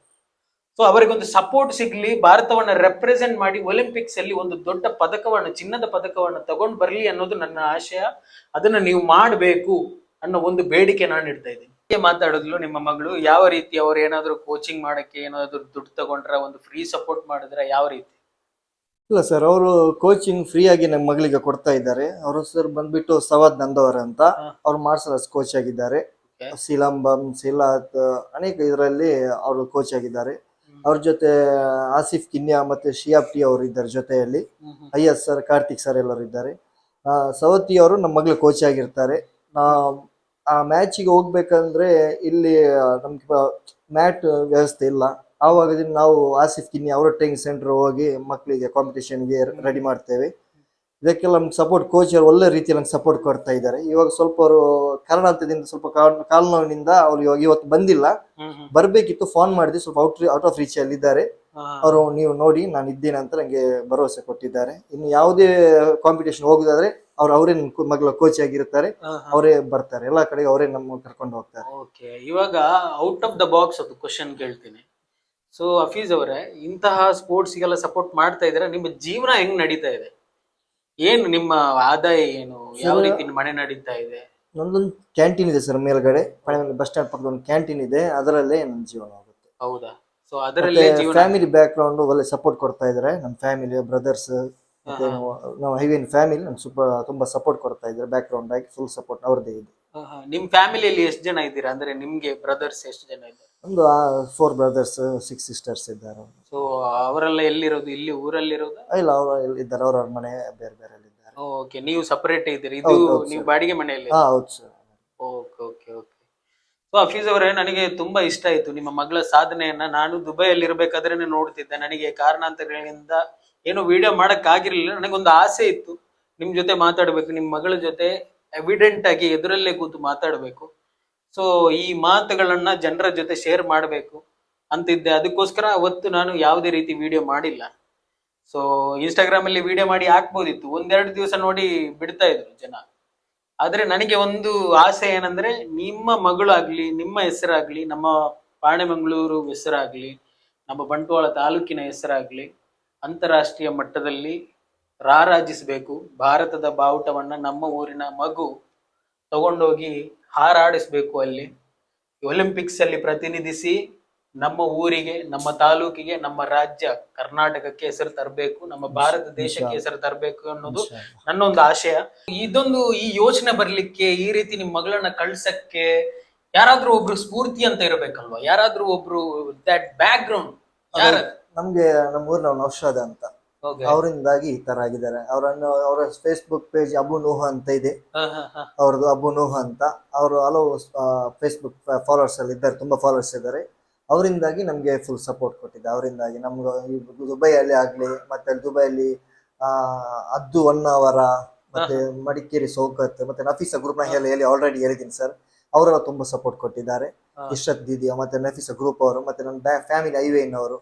ಸೊ ಅವರಿಗೊಂದು ಸಪೋರ್ಟ್ ಸಿಗ್ಲಿ, ಭಾರತವನ್ನ ರೆಪ್ರೆಸೆಂಟ್ ಮಾಡಿ ಒಲಿಂಪಿಕ್ಸ್ ಅಲ್ಲಿ ಒಂದು ದೊಡ್ಡ ಪದಕವನ್ನ, ಚಿನ್ನದ ಪದಕವನ್ನ ತಗೊಂಡ್ ಬರ್ಲಿ ಅನ್ನೋದು ನನ್ನ ಆಶಯ. ಅದನ್ನ ನೀವು ಮಾಡಬೇಕು ಅನ್ನೋ ಒಂದು ಬೇಡಿಕೆ ನಾನು ಇಡ್ತಾ ಇದ್ದೀನಿ. ಮಾತಾಡಿದ್ಲು ನಿಮ್ಮ ಮಗಳು, ಯಾವ ರೀತಿ ಅವ್ರು ಏನಾದ್ರು ಕೋಚಿಂಗ್ ಮಾಡಕ್ಕೆ ಏನಾದ್ರು ದುಡ್ಡು ತಗೊಂಡ್ರ, ಒಂದು ಫ್ರೀ ಸಪೋರ್ಟ್ ಮಾಡಿದ್ರ, ಯಾವ ರೀತಿ?
ಇಲ್ಲ ಸರ್, ಅವರು ಕೋಚಿಂಗ್ ಫ್ರೀ ಆಗಿ ನಮ್ಮ ಮಗಳಿಗೆ ಕೊಡ್ತಾ ಇದ್ದಾರೆ. ಅವರು ಸರ್ ಬಂದ್ಬಿಟ್ಟು ಸವಾದ್ ನಂದವರ್ ಅಂತ, ಅವ್ರು ಮಾರ್ಷಲ್ ಆರ್ಟ್ಸ್ ಕೋಚ್ ಆಗಿದ್ದಾರೆ. ಸಿಲಂಬಂ, ಸಿಲಾತ್ ಅನೇಕ ಇದರಲ್ಲಿ ಅವರು ಕೋಚ್ ಆಗಿದ್ದಾರೆ. ಅವ್ರ ಜೊತೆ ಆಸಿಫ್ ಕಿನ್ಯಾ ಮತ್ತೆ ಶಿಯಾಬ್ ಟಿ ಅವರು ಇದ್ದಾರೆ ಜೊತೆಯಲ್ಲಿ. ಅಯ್ಯಸ್ ಸರ್, ಕಾರ್ತಿಕ್ ಸರ್ ಎಲ್ಲರೂ ಇದ್ದಾರೆ. ಸವತಿ ಅವರು ನಮ್ಮ ಮಗಳು ಕೋಚ್ ಆಗಿರ್ತಾರೆ. ಆ ಮ್ಯಾಚಿಗೆ ಹೋಗ್ಬೇಕಂದ್ರೆ ಇಲ್ಲಿ ನಮ್ಗೆ ಮ್ಯಾಟ್ ವ್ಯವಸ್ಥೆ ಇಲ್ಲ. ಆವಾಗ ನಾವು ಆಸಿಫ್ ಕಿನ್ಯಾ ಅವರ ಟ್ರೈನಿಂಗ್ ಸೆಂಟರ್ ಹೋಗಿ ಮಕ್ಕಳಿಗೆ ಕಾಂಪಿಟೇಷನ್ಗೆ ರೆಡಿ ಮಾಡ್ತೇವೆ. ಇದಕ್ಕೆಲ್ಲ ನಮ್ಗೆ ಸಪೋರ್ಟ್ ಕೋಚ್ ಅವರು ಒಳ್ಳೆ ರೀತಿಯಲ್ಲಿ ನಮ್ಗೆ ಸಪೋರ್ಟ್ ಕೊಡ್ತಾ ಇದ್ದಾರೆ. ಇವಾಗ ಸ್ವಲ್ಪ ಅವರು ಕಾರಣಾಂತರದಿಂದ ಸ್ವಲ್ಪ ಕಾಲು ನೋವಿನಿಂದ ಅವ್ರು ಇವಾಗ ಇವತ್ತು ಬಂದಿಲ್ಲ, ಬರ್ಬೇಕಿತ್ತು. ಫೋನ್ ಮಾಡಿದ್ವಿ, ಸ್ವಲ್ಪ ಔಟ್ ಆಫ್ ರೀಚ್ ಅಲ್ಲಿ ಇದ್ದಾರೆ ಅವರು. ನೀವು ನೋಡಿ ನಾನು ಇದ್ದೇನೆ ಅಂತ ನಂಗೆ ಭರವಸೆ ಕೊಟ್ಟಿದ್ದಾರೆ. ಇನ್ನು ಯಾವುದೇ ಕಾಂಪಿಟೇಷನ್ ಹೋಗುದಾದ್ರೆ ಅವರೇ ಮಗಳ ಕೋಚ್ ಆಗಿರ್ತಾರೆ, ಅವರೇ ಬರ್ತಾರೆ ಎಲ್ಲಾ ಕಡೆಗೆ, ಅವರೇ ನಮ್ಮ ಕರ್ಕೊಂಡು ಹೋಗ್ತಾರೆ.
ಓಕೆ, ಇವಾಗ ಔಟ್ ಆಫ್ ದ ಬಾಕ್ಸ್ ಅದು ಕ್ವಶನ್ ಕೇಳ್ತೀನಿ. ಸೊ ಹಫೀಜ್ ಅವರೇ, ಇಂತಹ ಸ್ಪೋರ್ಟ್ಸ್ಗೆಲ್ಲ ಸಪೋರ್ಟ್ ಮಾಡ್ತಾ ಇದ್ರೆ ನಿಮ್ಮ ಜೀವನ ಹೆಂಗ್ ನಡೀತಾ ಇದೆ? ಏನು ನಿಮ್ಮ ಆದಾಯ ಏನು? ಯಾವ ರೀತಿ ಮನೆ ನಡೀತಾ ಇದೆ?
ನಮ್ದೊಂದು ಕ್ಯಾಂಟೀನ್ ಇದೆ ಸರ್ ಮೇಲ್ಗಡೆ, ಬಸ್ ಸ್ಟ್ಯಾಂಡ್ ಪಕ್ಕದ ಒಂದು ಕ್ಯಾಂಟೀನ್ ಇದೆ, ಅದರಲ್ಲೇ ನಮ್ಮ ಜೀವನ ಆಗುತ್ತೆ.
ಹೌದಾ? ಸೊ ಅದರಲ್ಲೇ ಜೀವನ.
ಫ್ಯಾಮಿಲಿ ಬ್ಯಾಕ್ ಗ್ರೌಂಡ್ ಒಳ್ಳೆ ಸಪೋರ್ಟ್ ಕೊಡ್ತಾ ಇದ್ದಾರೆ. ನಮ್ಮ ಫ್ಯಾಮಿಲಿ ಬ್ರದರ್ಸ್ ಮತ್ತೆ ನಾವು ಹೈವೇನ್ ಫ್ಯಾಮಿಲಿ ನಮ್ಗೆ ತುಂಬಾ ಸಪೋರ್ಟ್ ಕೊಡ್ತಾ ಇದ್ದಾರೆ. ಬ್ಯಾಕ್ ಗ್ರೌಂಡ್ ಆಗಿ ಫುಲ್ ಸಪೋರ್ಟ್ ಅವ್ರದ್ದೇ ಇದೆ.
ನಿಮ್ ಫ್ಯಾಮಿಲಿಯಲ್ಲಿ ಎಷ್ಟು ಜನ ಇದ್ದೀರಾ? ಅಂದ್ರೆ ನಿಮ್ಗೆ ಬ್ರದರ್ಸ್ ಎಷ್ಟು ಜನ ಇದ್ದಾರೆ?
ಒಂದು 4 ಬ್ರದರ್ಸ್ 6 ಸಿಸ್ಟರ್ಸ್ ಇದ್ದಾರೆ.
ಸೊ ಅವರೆಲ್ಲ ಎಲ್ಲಿರೋದು? ಇಲ್ಲಿ ಊರಲ್ಲಿರೋದು?
ಇಲ್ಲ, ಅವರು ಇದ್ದಾರೆ, ಅವ್ರವ್ರ ಮನೆ ಬೇರೆ ಬೇರೆ ಇದ್ದಾರೆ.
ಓಕೆ, ನೀವು ಸಪರೇಟ್ ಇದ್ದೀರಿ? ಇದು ನೀವು ಬಾಡಿಗೆ ಮನೆಯಲ್ಲಿ?
ಹೌದು sir.
Okay okay okay. So Hafeez ಅವರೇ, ನನಗೆ ತುಂಬಾ ಇಷ್ಟ ಆಯ್ತು ನಿಮ್ಮ ಮಗಳ ಸಾಧನೆಯನ್ನ. ನಾನು ದುಬೈಯಲ್ಲಿ ಇರ್ಬೇಕಾದ್ರೆ ನೋಡ್ತಿದ್ದೆ. ನನಗೆ ಕಾರಣಾಂತರಗಳಿಂದ ಏನು ವಿಡಿಯೋ ಮಾಡಕ್ ಆಗಿರ್ಲಿಲ್ಲ. ನನಗೊಂದು ಆಸೆ ಇತ್ತು ನಿಮ್ ಜೊತೆ ಮಾತಾಡ್ಬೇಕು, ನಿಮ್ ಮಗಳ ಜೊತೆ ಎವಿಡೆಂಟ್ ಆಗಿ ಎದುರಲ್ಲೇ ಕೂತು ಮಾತಾಡ್ಬೇಕು. ಸೊ ಈ ಮಾತುಗಳನ್ನ ಜನರ ಜೊತೆ ಶೇರ್ ಮಾಡ್ಬೇಕು ಅಂತಿದ್ದೆ. ಅದಕ್ಕೋಸ್ಕರ ಅವತ್ತು ನಾನು ಯಾವುದೇ ರೀತಿ ವಿಡಿಯೋ ಮಾಡಿಲ್ಲ. ಸೊ ಇನ್ಸ್ಟಾಗ್ರಾಮ್ ಅಲ್ಲಿ ವಿಡಿಯೋ ಮಾಡಿ ಹಾಕ್ಬೋದಿತ್ತು, 1-2 ದಿವಸ ನೋಡಿ ಬಿಡ್ತಾ ಇದ್ರು ಜನ. ಆದ್ರೆ ನನಗೆ ಒಂದು ಆಸೆ ಏನಂದ್ರೆ, ನಿಮ್ಮ ಮಗಳಾಗ್ಲಿ, ನಿಮ್ಮ ಹೆಸರಾಗ್ಲಿ, ನಮ್ಮ ಪಾಣೆಮಂಗಳೂರು ಹೆಸರಾಗ್ಲಿ, ನಮ್ಮ ಬಂಟ್ವಾಳ ತಾಲೂಕಿನ ಹೆಸರಾಗ್ಲಿ ಅಂತಾರಾಷ್ಟ್ರೀಯ ಮಟ್ಟದಲ್ಲಿ ರಾರಾಜಿಸಬೇಕು. ಭಾರತದ ಬಾವುಟವನ್ನ ನಮ್ಮ ಊರಿನ ಮಗು ತಗೊಂಡೋಗಿ ಹಾರಾಡಿಸ್ಬೇಕು. ಅಲ್ಲಿ ಒಲಿಂಪಿಕ್ಸ್ ಅಲ್ಲಿ ಪ್ರತಿನಿಧಿಸಿ ನಮ್ಮ ಊರಿಗೆ, ನಮ್ಮ ತಾಲೂಕಿಗೆ, ನಮ್ಮ ರಾಜ್ಯ ಕರ್ನಾಟಕಕ್ಕೆ ಹೆಸರು ತರಬೇಕು, ನಮ್ಮ ಭಾರತ ದೇಶಕ್ಕೆ ಹೆಸರು ತರಬೇಕು ಅನ್ನೋದು ನನ್ನೊಂದು ಆಶಯ. ಈ ಯೋಚನೆ ಬರ್ಲಿಕ್ಕೆ, ಈ ರೀತಿ ನಿಮ್ ಮಗಳನ್ನ ಕಳ್ಸಕ್ಕೆ ಯಾರಾದ್ರೂ ಒಬ್ರು ಸ್ಫೂರ್ತಿ ಅಂತ ಇರಬೇಕಲ್ವಾ? ಯಾರಾದ್ರೂ ಒಬ್ರು ದಟ್ ಬ್ಯಾಕ್ ಗ್ರೌಂಡ್
ನಮ್ಗೆ ನಮ್ಮ ಊರಿನ ನೌಶಾದ್ ಅಂತ, ಅವರಿಂದಾಗಿ ಈ ತರ ಆಗಿದ್ದಾರೆ. ಅವರ ಫೇಸ್ಬುಕ್ ಪೇಜ್ ಅಬು ನೂಹ ಅಂತ ಇದೆ, ಅವ್ರದ್ದು ಅಬು ನೂಹ ಅಂತ. ಅವರು ಹಲವು ಫೇಸ್ಬುಕ್ ಫಾಲೋವರ್ಸ್ ಅಲ್ಲಿ ಇದ್ದಾರೆ, ತುಂಬಾ ಫಾಲೋವರ್ಸ್ ಇದ್ದಾರೆ. ಅವರಿಂದಾಗಿ ನಮ್ಗೆ ಫುಲ್ ಸಪೋರ್ಟ್ ಕೊಟ್ಟಿದೆ. ಅವರಿಂದಾಗಿ ನಮ್ಗೆ ದುಬೈಯಲ್ಲಿ ಆಗ್ಲಿ, ಮತ್ತೆ ದುಬೈಯಲ್ಲಿ ಅದ್ದು ಹೊನ್ನಾವರ, ಮತ್ತೆ ಮಡಿಕೇರಿ ಸೌಕತ್, ಮತ್ತೆ ನಫೀಸಾ ಗ್ರೂಪ್ ನ ಆಲ್ರೆಡಿ ಹೇಳಿದ್ದೀನಿ ಸರ್. ಅವರೆಲ್ಲ ತುಂಬಾ ಸಪೋರ್ಟ್ ಕೊಟ್ಟಿದ್ದಾರೆ. ಇಶ್ರತ್ ದೀದಿ, ಮತ್ತೆ ನಫೀಸಾ ಗ್ರೂಪ್ ಅವರು, ಮತ್ತೆ ನಮ್ಮ ಫ್ಯಾಮಿಲಿ ಐವೇನ್ ಅವರು,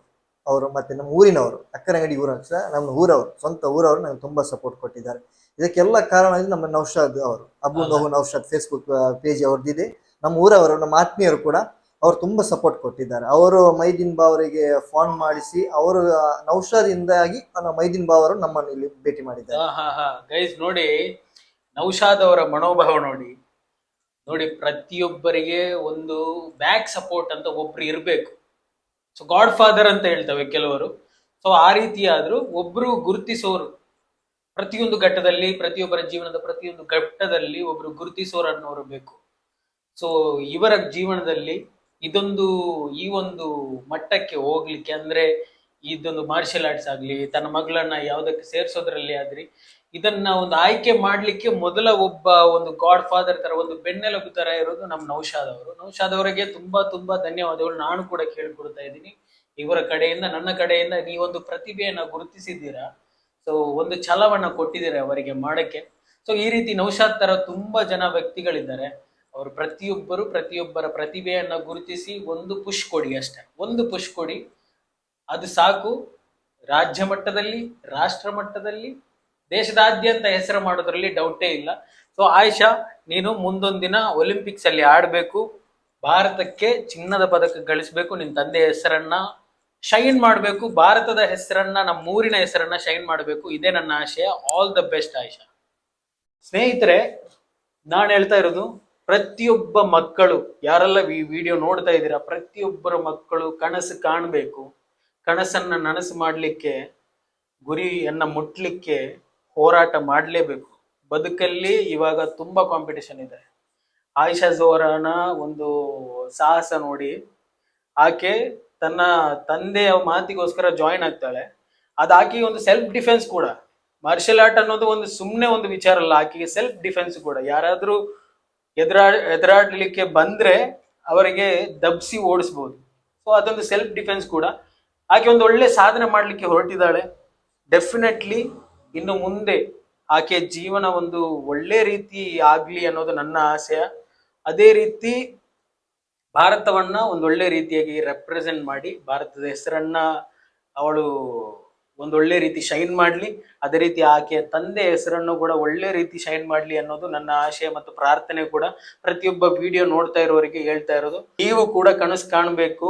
ಮತ್ತೆ ನಮ್ಮ ಊರಿನವರು, ಅಕ್ಕರಂಗಡಿ ಊರ ನಮ್ಮ ಊರವರು, ಸ್ವಂತ ಊರವರು ನಂಗೆ ತುಂಬಾ ಸಪೋರ್ಟ್ ಕೊಟ್ಟಿದ್ದಾರೆ. ಇದಕ್ಕೆಲ್ಲ ಕಾರಣ ನಮ್ಮ ನೌಶಾದ್ ಅವರು, ಅಬು ನೋಹು ನೌಶಾದ್ ಫೇಸ್ಬುಕ್ ಪೇಜ್ ಅವ್ರದ್ದಿದೆ. ನಮ್ಮ ಊರವರು, ನಮ್ಮ ಆತ್ಮೀಯರು ಕೂಡ ಅವ್ರು ತುಂಬಾ ಸಪೋರ್ಟ್ ಕೊಟ್ಟಿದ್ದಾರೆ. ಅವರು ಮೈದೀನ್ ಬಾ ಅವರಿಗೆ ಫೋನ್ ಮಾಡಿಸಿ, ಅವರು ನೌಶಾದ್ ಇಂದಾಗಿ ಮೈದೀನ್ ಬಾ ಅವರು ನಮ್ಮನ್ನು ಇಲ್ಲಿ ಭೇಟಿ ಮಾಡಿದ್ದಾರೆ.
ಗೈಸ್ ನೋಡಿ, ನೌಶಾದ್ ಅವರ ಮನೋಭಾವ ನೋಡಿ. ಪ್ರತಿಯೊಬ್ಬರಿಗೆ ಒಂದು ಬ್ಯಾಕ್ ಸಪೋರ್ಟ್ ಅಂತ ಒಬ್ರು ಇರ್ಬೇಕು. ಸೊ ಗಾಡ್ ಫಾದರ್ ಅಂತ ಹೇಳ್ತವೆ ಕೆಲವರು. ಸೊ ಆ ರೀತಿಯಾದ್ರೂ ಒಬ್ರು ಗುರುತಿಸೋರು, ಪ್ರತಿಯೊಂದು ಘಟ್ಟದಲ್ಲಿ, ಪ್ರತಿಯೊಬ್ಬರ ಜೀವನದ ಪ್ರತಿಯೊಂದು ಘಟ್ಟದಲ್ಲಿ ಒಬ್ರು ಗುರುತಿಸೋರು ಅನ್ನೋರು ಬೇಕು. ಸೊ ಇವರ ಜೀವನದಲ್ಲಿ ಈ ಒಂದು ಮಟ್ಟಕ್ಕೆ ಹೋಗ್ಲಿಕ್ಕೆ, ಅಂದ್ರೆ ಇದೊಂದು ಮಾರ್ಷಲ್ ಆರ್ಟ್ಸ್ ಆಗ್ಲಿ, ತನ್ನ ಮಗಳನ್ನ ಯಾವ್ದಕ್ಕೆ ಸೇರ್ಸೋದ್ರಲ್ಲಿ ಆದ್ರಿ, ಇದನ್ನ ಒಂದು ಆಯ್ಕೆ ಮಾಡ್ಲಿಕ್ಕೆ ಮೊದಲ ಒಂದು ಗಾಡ್ ಫಾದರ್ ತರ, ಒಂದು ಬೆನ್ನೆಲುಬು ತರ ಇರೋದು ನಮ್ಮ ನೌಶಾದ್ ಅವರು. ನೌಶಾದ್ ಅವರಿಗೆ ತುಂಬಾ ತುಂಬಾ ಧನ್ಯವಾದಗಳು ನಾನು ಕೂಡ ಕೇಳ್ಕೊಡ್ತಾ ಇದ್ದೀನಿ. ಇವರ ಕಡೆಯಿಂದ, ನನ್ನ ಕಡೆಯಿಂದ ನೀವೊಂದು ಪ್ರತಿಭೆಯನ್ನ ಗುರುತಿಸಿದ್ದೀರಾ. ಸೊ ಒಂದು ಛಲವನ್ನ ಕೊಟ್ಟಿದ್ದೀರಾ ಅವರಿಗೆ ಮಾಡಕ್ಕೆ. ಸೊ ಈ ರೀತಿ ನೌಶಾದ್ ತರ ತುಂಬಾ ಜನ ವ್ಯಕ್ತಿಗಳಿದ್ದಾರೆ. ಅವರು ಪ್ರತಿಯೊಬ್ಬರ ಪ್ರತಿಭೆಯನ್ನ ಗುರುತಿಸಿ ಒಂದು ಪುಷ್ ಕೊಡಿ, ಅಷ್ಟೇ ಒಂದು ಪುಷ್ ಕೊಡಿ, ಅದು ಸಾಕು. ರಾಜ್ಯ ಮಟ್ಟದಲ್ಲಿ, ರಾಷ್ಟ್ರ ಮಟ್ಟದಲ್ಲಿ, ದೇಶದಾದ್ಯಂತ ಹೆಸರು ಮಾಡೋದ್ರಲ್ಲಿ ಡೌಟೇ ಇಲ್ಲ. ಸೊ ಆಯಿಷಾ, ನೀನು ಮುಂದೊಂದು ದಿನ ಒಲಿಂಪಿಕ್ಸ್ ಅಲ್ಲಿ ಆಡ್ಬೇಕು, ಭಾರತಕ್ಕೆ ಚಿನ್ನದ ಪದಕ ಗಳಿಸ್ಬೇಕು, ನಿನ್ನ ತಂದೆಯ ಹೆಸರನ್ನ ಶೈನ್ ಮಾಡಬೇಕು, ಭಾರತದ ಹೆಸರನ್ನ, ನಮ್ಮ ಊರಿನ ಹೆಸರನ್ನ ಶೈನ್ ಮಾಡಬೇಕು. ಇದೇ ನನ್ನ ಆಶಯ. All the best Ayesha. ಸ್ನೇಹಿತರೆ, ನಾನು ಹೇಳ್ತಾ ಇರೋದು, ಪ್ರತಿಯೊಬ್ಬ ಮಕ್ಕಳು ಯಾರೆಲ್ಲ ಈ ವಿಡಿಯೋ ನೋಡ್ತಾ ಇದ್ದೀರಾ, ಪ್ರತಿಯೊಬ್ಬರ ಮಕ್ಕಳು ಕನಸು ಕಾಣಬೇಕು. ಕನಸನ್ನ ನನಸು ಮಾಡಲಿಕ್ಕೆ, ಗುರಿಯನ್ನ ಮುಟ್ಲಿಕ್ಕೆ ಹೋರಾಟ ಮಾಡಲೇಬೇಕು. ಬದುಕಲ್ಲಿ ಇವಾಗ ತುಂಬಾ ಕಾಂಪಿಟೇಷನ್ ಇದೆ. ಆಯಿಷಾ ಝೋರಾನ ಒಂದು ಸಾಹಸ ನೋಡಿ ಆಕೆ ತನ್ನ ತಂದೆಯ ಮಾತಿಗೋಸ್ಕರ ಜಾಯಿನ್ ಆಗ್ತಾಳೆ. ಅದು ಆಕೆಗೆ ಒಂದು ಸೆಲ್ಫ್ ಡಿಫೆನ್ಸ್ ಕೂಡ. ಮಾರ್ಷಲ್ ಆರ್ಟ್ ಅನ್ನೋದು ಒಂದು ಸುಮ್ಮನೆ ಒಂದು ವಿಚಾರ ಅಲ್ಲ, ಆಕೆಗೆ ಸೆಲ್ಫ್ ಡಿಫೆನ್ಸ್ ಕೂಡ. ಯಾರಾದ್ರೂ ಎದುರಾಡ್ಲಿಕ್ಕೆ ಬಂದ್ರೆ ಅವರಿಗೆ ದಬ್ಸಿ ಓಡಿಸ್ಬೋದು. ಸೊ ಅದೊಂದು ಸೆಲ್ಫ್ ಡಿಫೆನ್ಸ್ ಕೂಡ. ಆಕೆ ಒಂದು ಒಳ್ಳೆ ಸಾಧನೆ ಮಾಡ್ಲಿಕ್ಕೆ ಹೊರಟಿದ್ದಾಳೆ. ಡೆಫಿನೆಟ್ಲಿ ಇನ್ನು ಮುಂದೆ ಆಕೆ ಜೀವನ ಒಂದು ಒಳ್ಳೆ ರೀತಿ ಆಗ್ಲಿ ಅನ್ನೋದು ನನ್ನ ಆಸೆ. ಅದೇ ರೀತಿ ಭಾರತವನ್ನ ಒಂದೊಳ್ಳೆ ರೀತಿಯಾಗಿ ರೆಪ್ರೆಸೆಂಟ್ ಮಾಡಿ ಭಾರತದ ಹೆಸರನ್ನ ಅವಳು ಒಂದೊಳ್ಳೆ ರೀತಿ ಶೈನ್ ಮಾಡ್ಲಿ. ಅದೇ ರೀತಿ ಆಕೆಯ ತಂದೆ ಹೆಸರನ್ನು ಕೂಡ ಒಳ್ಳೆ ರೀತಿ ಶೈನ್ ಮಾಡ್ಲಿ ಅನ್ನೋದು ನನ್ನ ಆಶಯ ಮತ್ತು ಪ್ರಾರ್ಥನೆ ಕೂಡ. ಪ್ರತಿಯೊಬ್ಬ ವಿಡಿಯೋ ನೋಡ್ತಾ ಇರೋರಿಗೆ ಹೇಳ್ತಾ ಇರೋದು, ನೀವು ಕೂಡ ಕನಸು ಕಾಣಬೇಕು.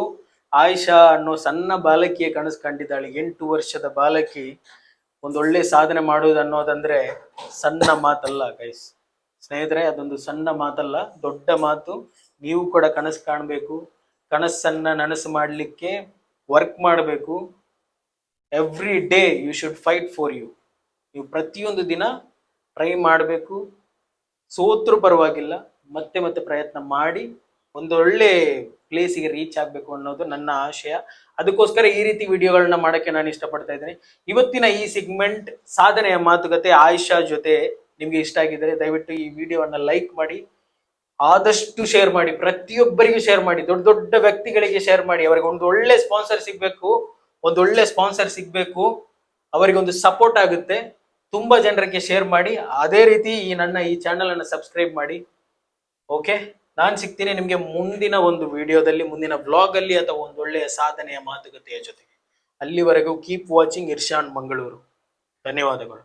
ಆಯಿಷಾ ಅನ್ನೋ ಸಣ್ಣ ಬಾಲಕಿಯ ಕನಸು ಕಂಡಿದ್ದಾಳೆ. 8 ವರ್ಷದ ಬಾಲಕಿ ಒಂದೊಳ್ಳೆ ಸಾಧನೆ ಮಾಡುವುದು ಅನ್ನೋದಂದ್ರೆ ಸಣ್ಣ ಮಾತಲ್ಲ ಗೈಸ್, ಸ್ನೇಹಿತರೆ. ಅದೊಂದು ಸಣ್ಣ ಮಾತಲ್ಲ, ದೊಡ್ಡ ಮಾತು. ನೀವು ಕೂಡ ಕನಸು ಕಾಣಬೇಕು. ಕನಸನ್ನ ನನಸು ಮಾಡಲಿಕ್ಕೆ ವರ್ಕ್ ಮಾಡಬೇಕು. Every day you should fight for you. ನೀವು ಪ್ರತಿಯೊಂದು ದಿನ ಟ್ರೈ ಮಾಡಬೇಕು. ಸೋತ್ರು ಪರವಾಗಿಲ್ಲ, ಮತ್ತೆ ಮತ್ತೆ ಪ್ರಯತ್ನ ಮಾಡಿ ಒಂದೊಳ್ಳೆ ಪ್ಲೇಸಿಗೆ ರೀಚ್ ಆಗಬೇಕು ಅನ್ನೋದು ನನ್ನ ಆಶಯ. ಅದಕ್ಕೋಸ್ಕರ ಈ ರೀತಿ ವಿಡಿಯೋಗಳನ್ನ ಮಾಡಕ್ಕೆ ನಾನು ಇಷ್ಟಪಡ್ತಾ ಇದ್ದೀನಿ. ಇವತ್ತಿನ ಈ ಸೆಗ್ಮೆಂಟ್ ಸಾಧನೆಯ ಮಾತುಕತೆ ಆಯಿಷಾ ಜೊತೆ ನಿಮ್ಗೆ ಇಷ್ಟ ಆಗಿದ್ರೆ ದಯವಿಟ್ಟು ಈ ವಿಡಿಯೋವನ್ನ ಲೈಕ್ ಮಾಡಿ, ಆದಷ್ಟು ಶೇರ್ ಮಾಡಿ, ಪ್ರತಿಯೊಬ್ಬರಿಗೂ ಶೇರ್ ಮಾಡಿ, ದೊಡ್ಡ ದೊಡ್ಡ ವ್ಯಕ್ತಿಗಳಿಗೆ ಶೇರ್ ಮಾಡಿ. ಅವರಿಗೆ ಒಂದು ಒಳ್ಳೆ ಸ್ಪಾನ್ಸರ್ ಸಿಗ್ಬೇಕು, ಅವರಿಗೆ ಒಂದು ಸಪೋರ್ಟ್ ಆಗುತ್ತೆ. ತುಂಬಾ ಜನರಿಗೆ ಶೇರ್ ಮಾಡಿ. ಅದೇ ರೀತಿ ಈ ಚಾನಲ್ ಅನ್ನು ಸಬ್ಸ್ಕ್ರೈಬ್ ಮಾಡಿ. ಓಕೆ, ನಾನು ಸಿಗ್ತೀನಿ ನಿಮ್ಗೆ ಮುಂದಿನ ಒಂದು ವಿಡಿಯೋದಲ್ಲಿ, ಮುಂದಿನ ವ್ಲಾಗ್ ಅಲ್ಲಿ, ಅಥವಾ ಒಂದೊಳ್ಳೆಯ ಸಾಧನೆಯ ಮಾತುಕತೆಯ ಜೊತೆಗೆ. ಅಲ್ಲಿವರೆಗೂ ಕೀಪ್ ವಾಚಿಂಗ್ ಇರ್ಷಾನ್ ಮಂಗಳೂರು. ಧನ್ಯವಾದಗಳು.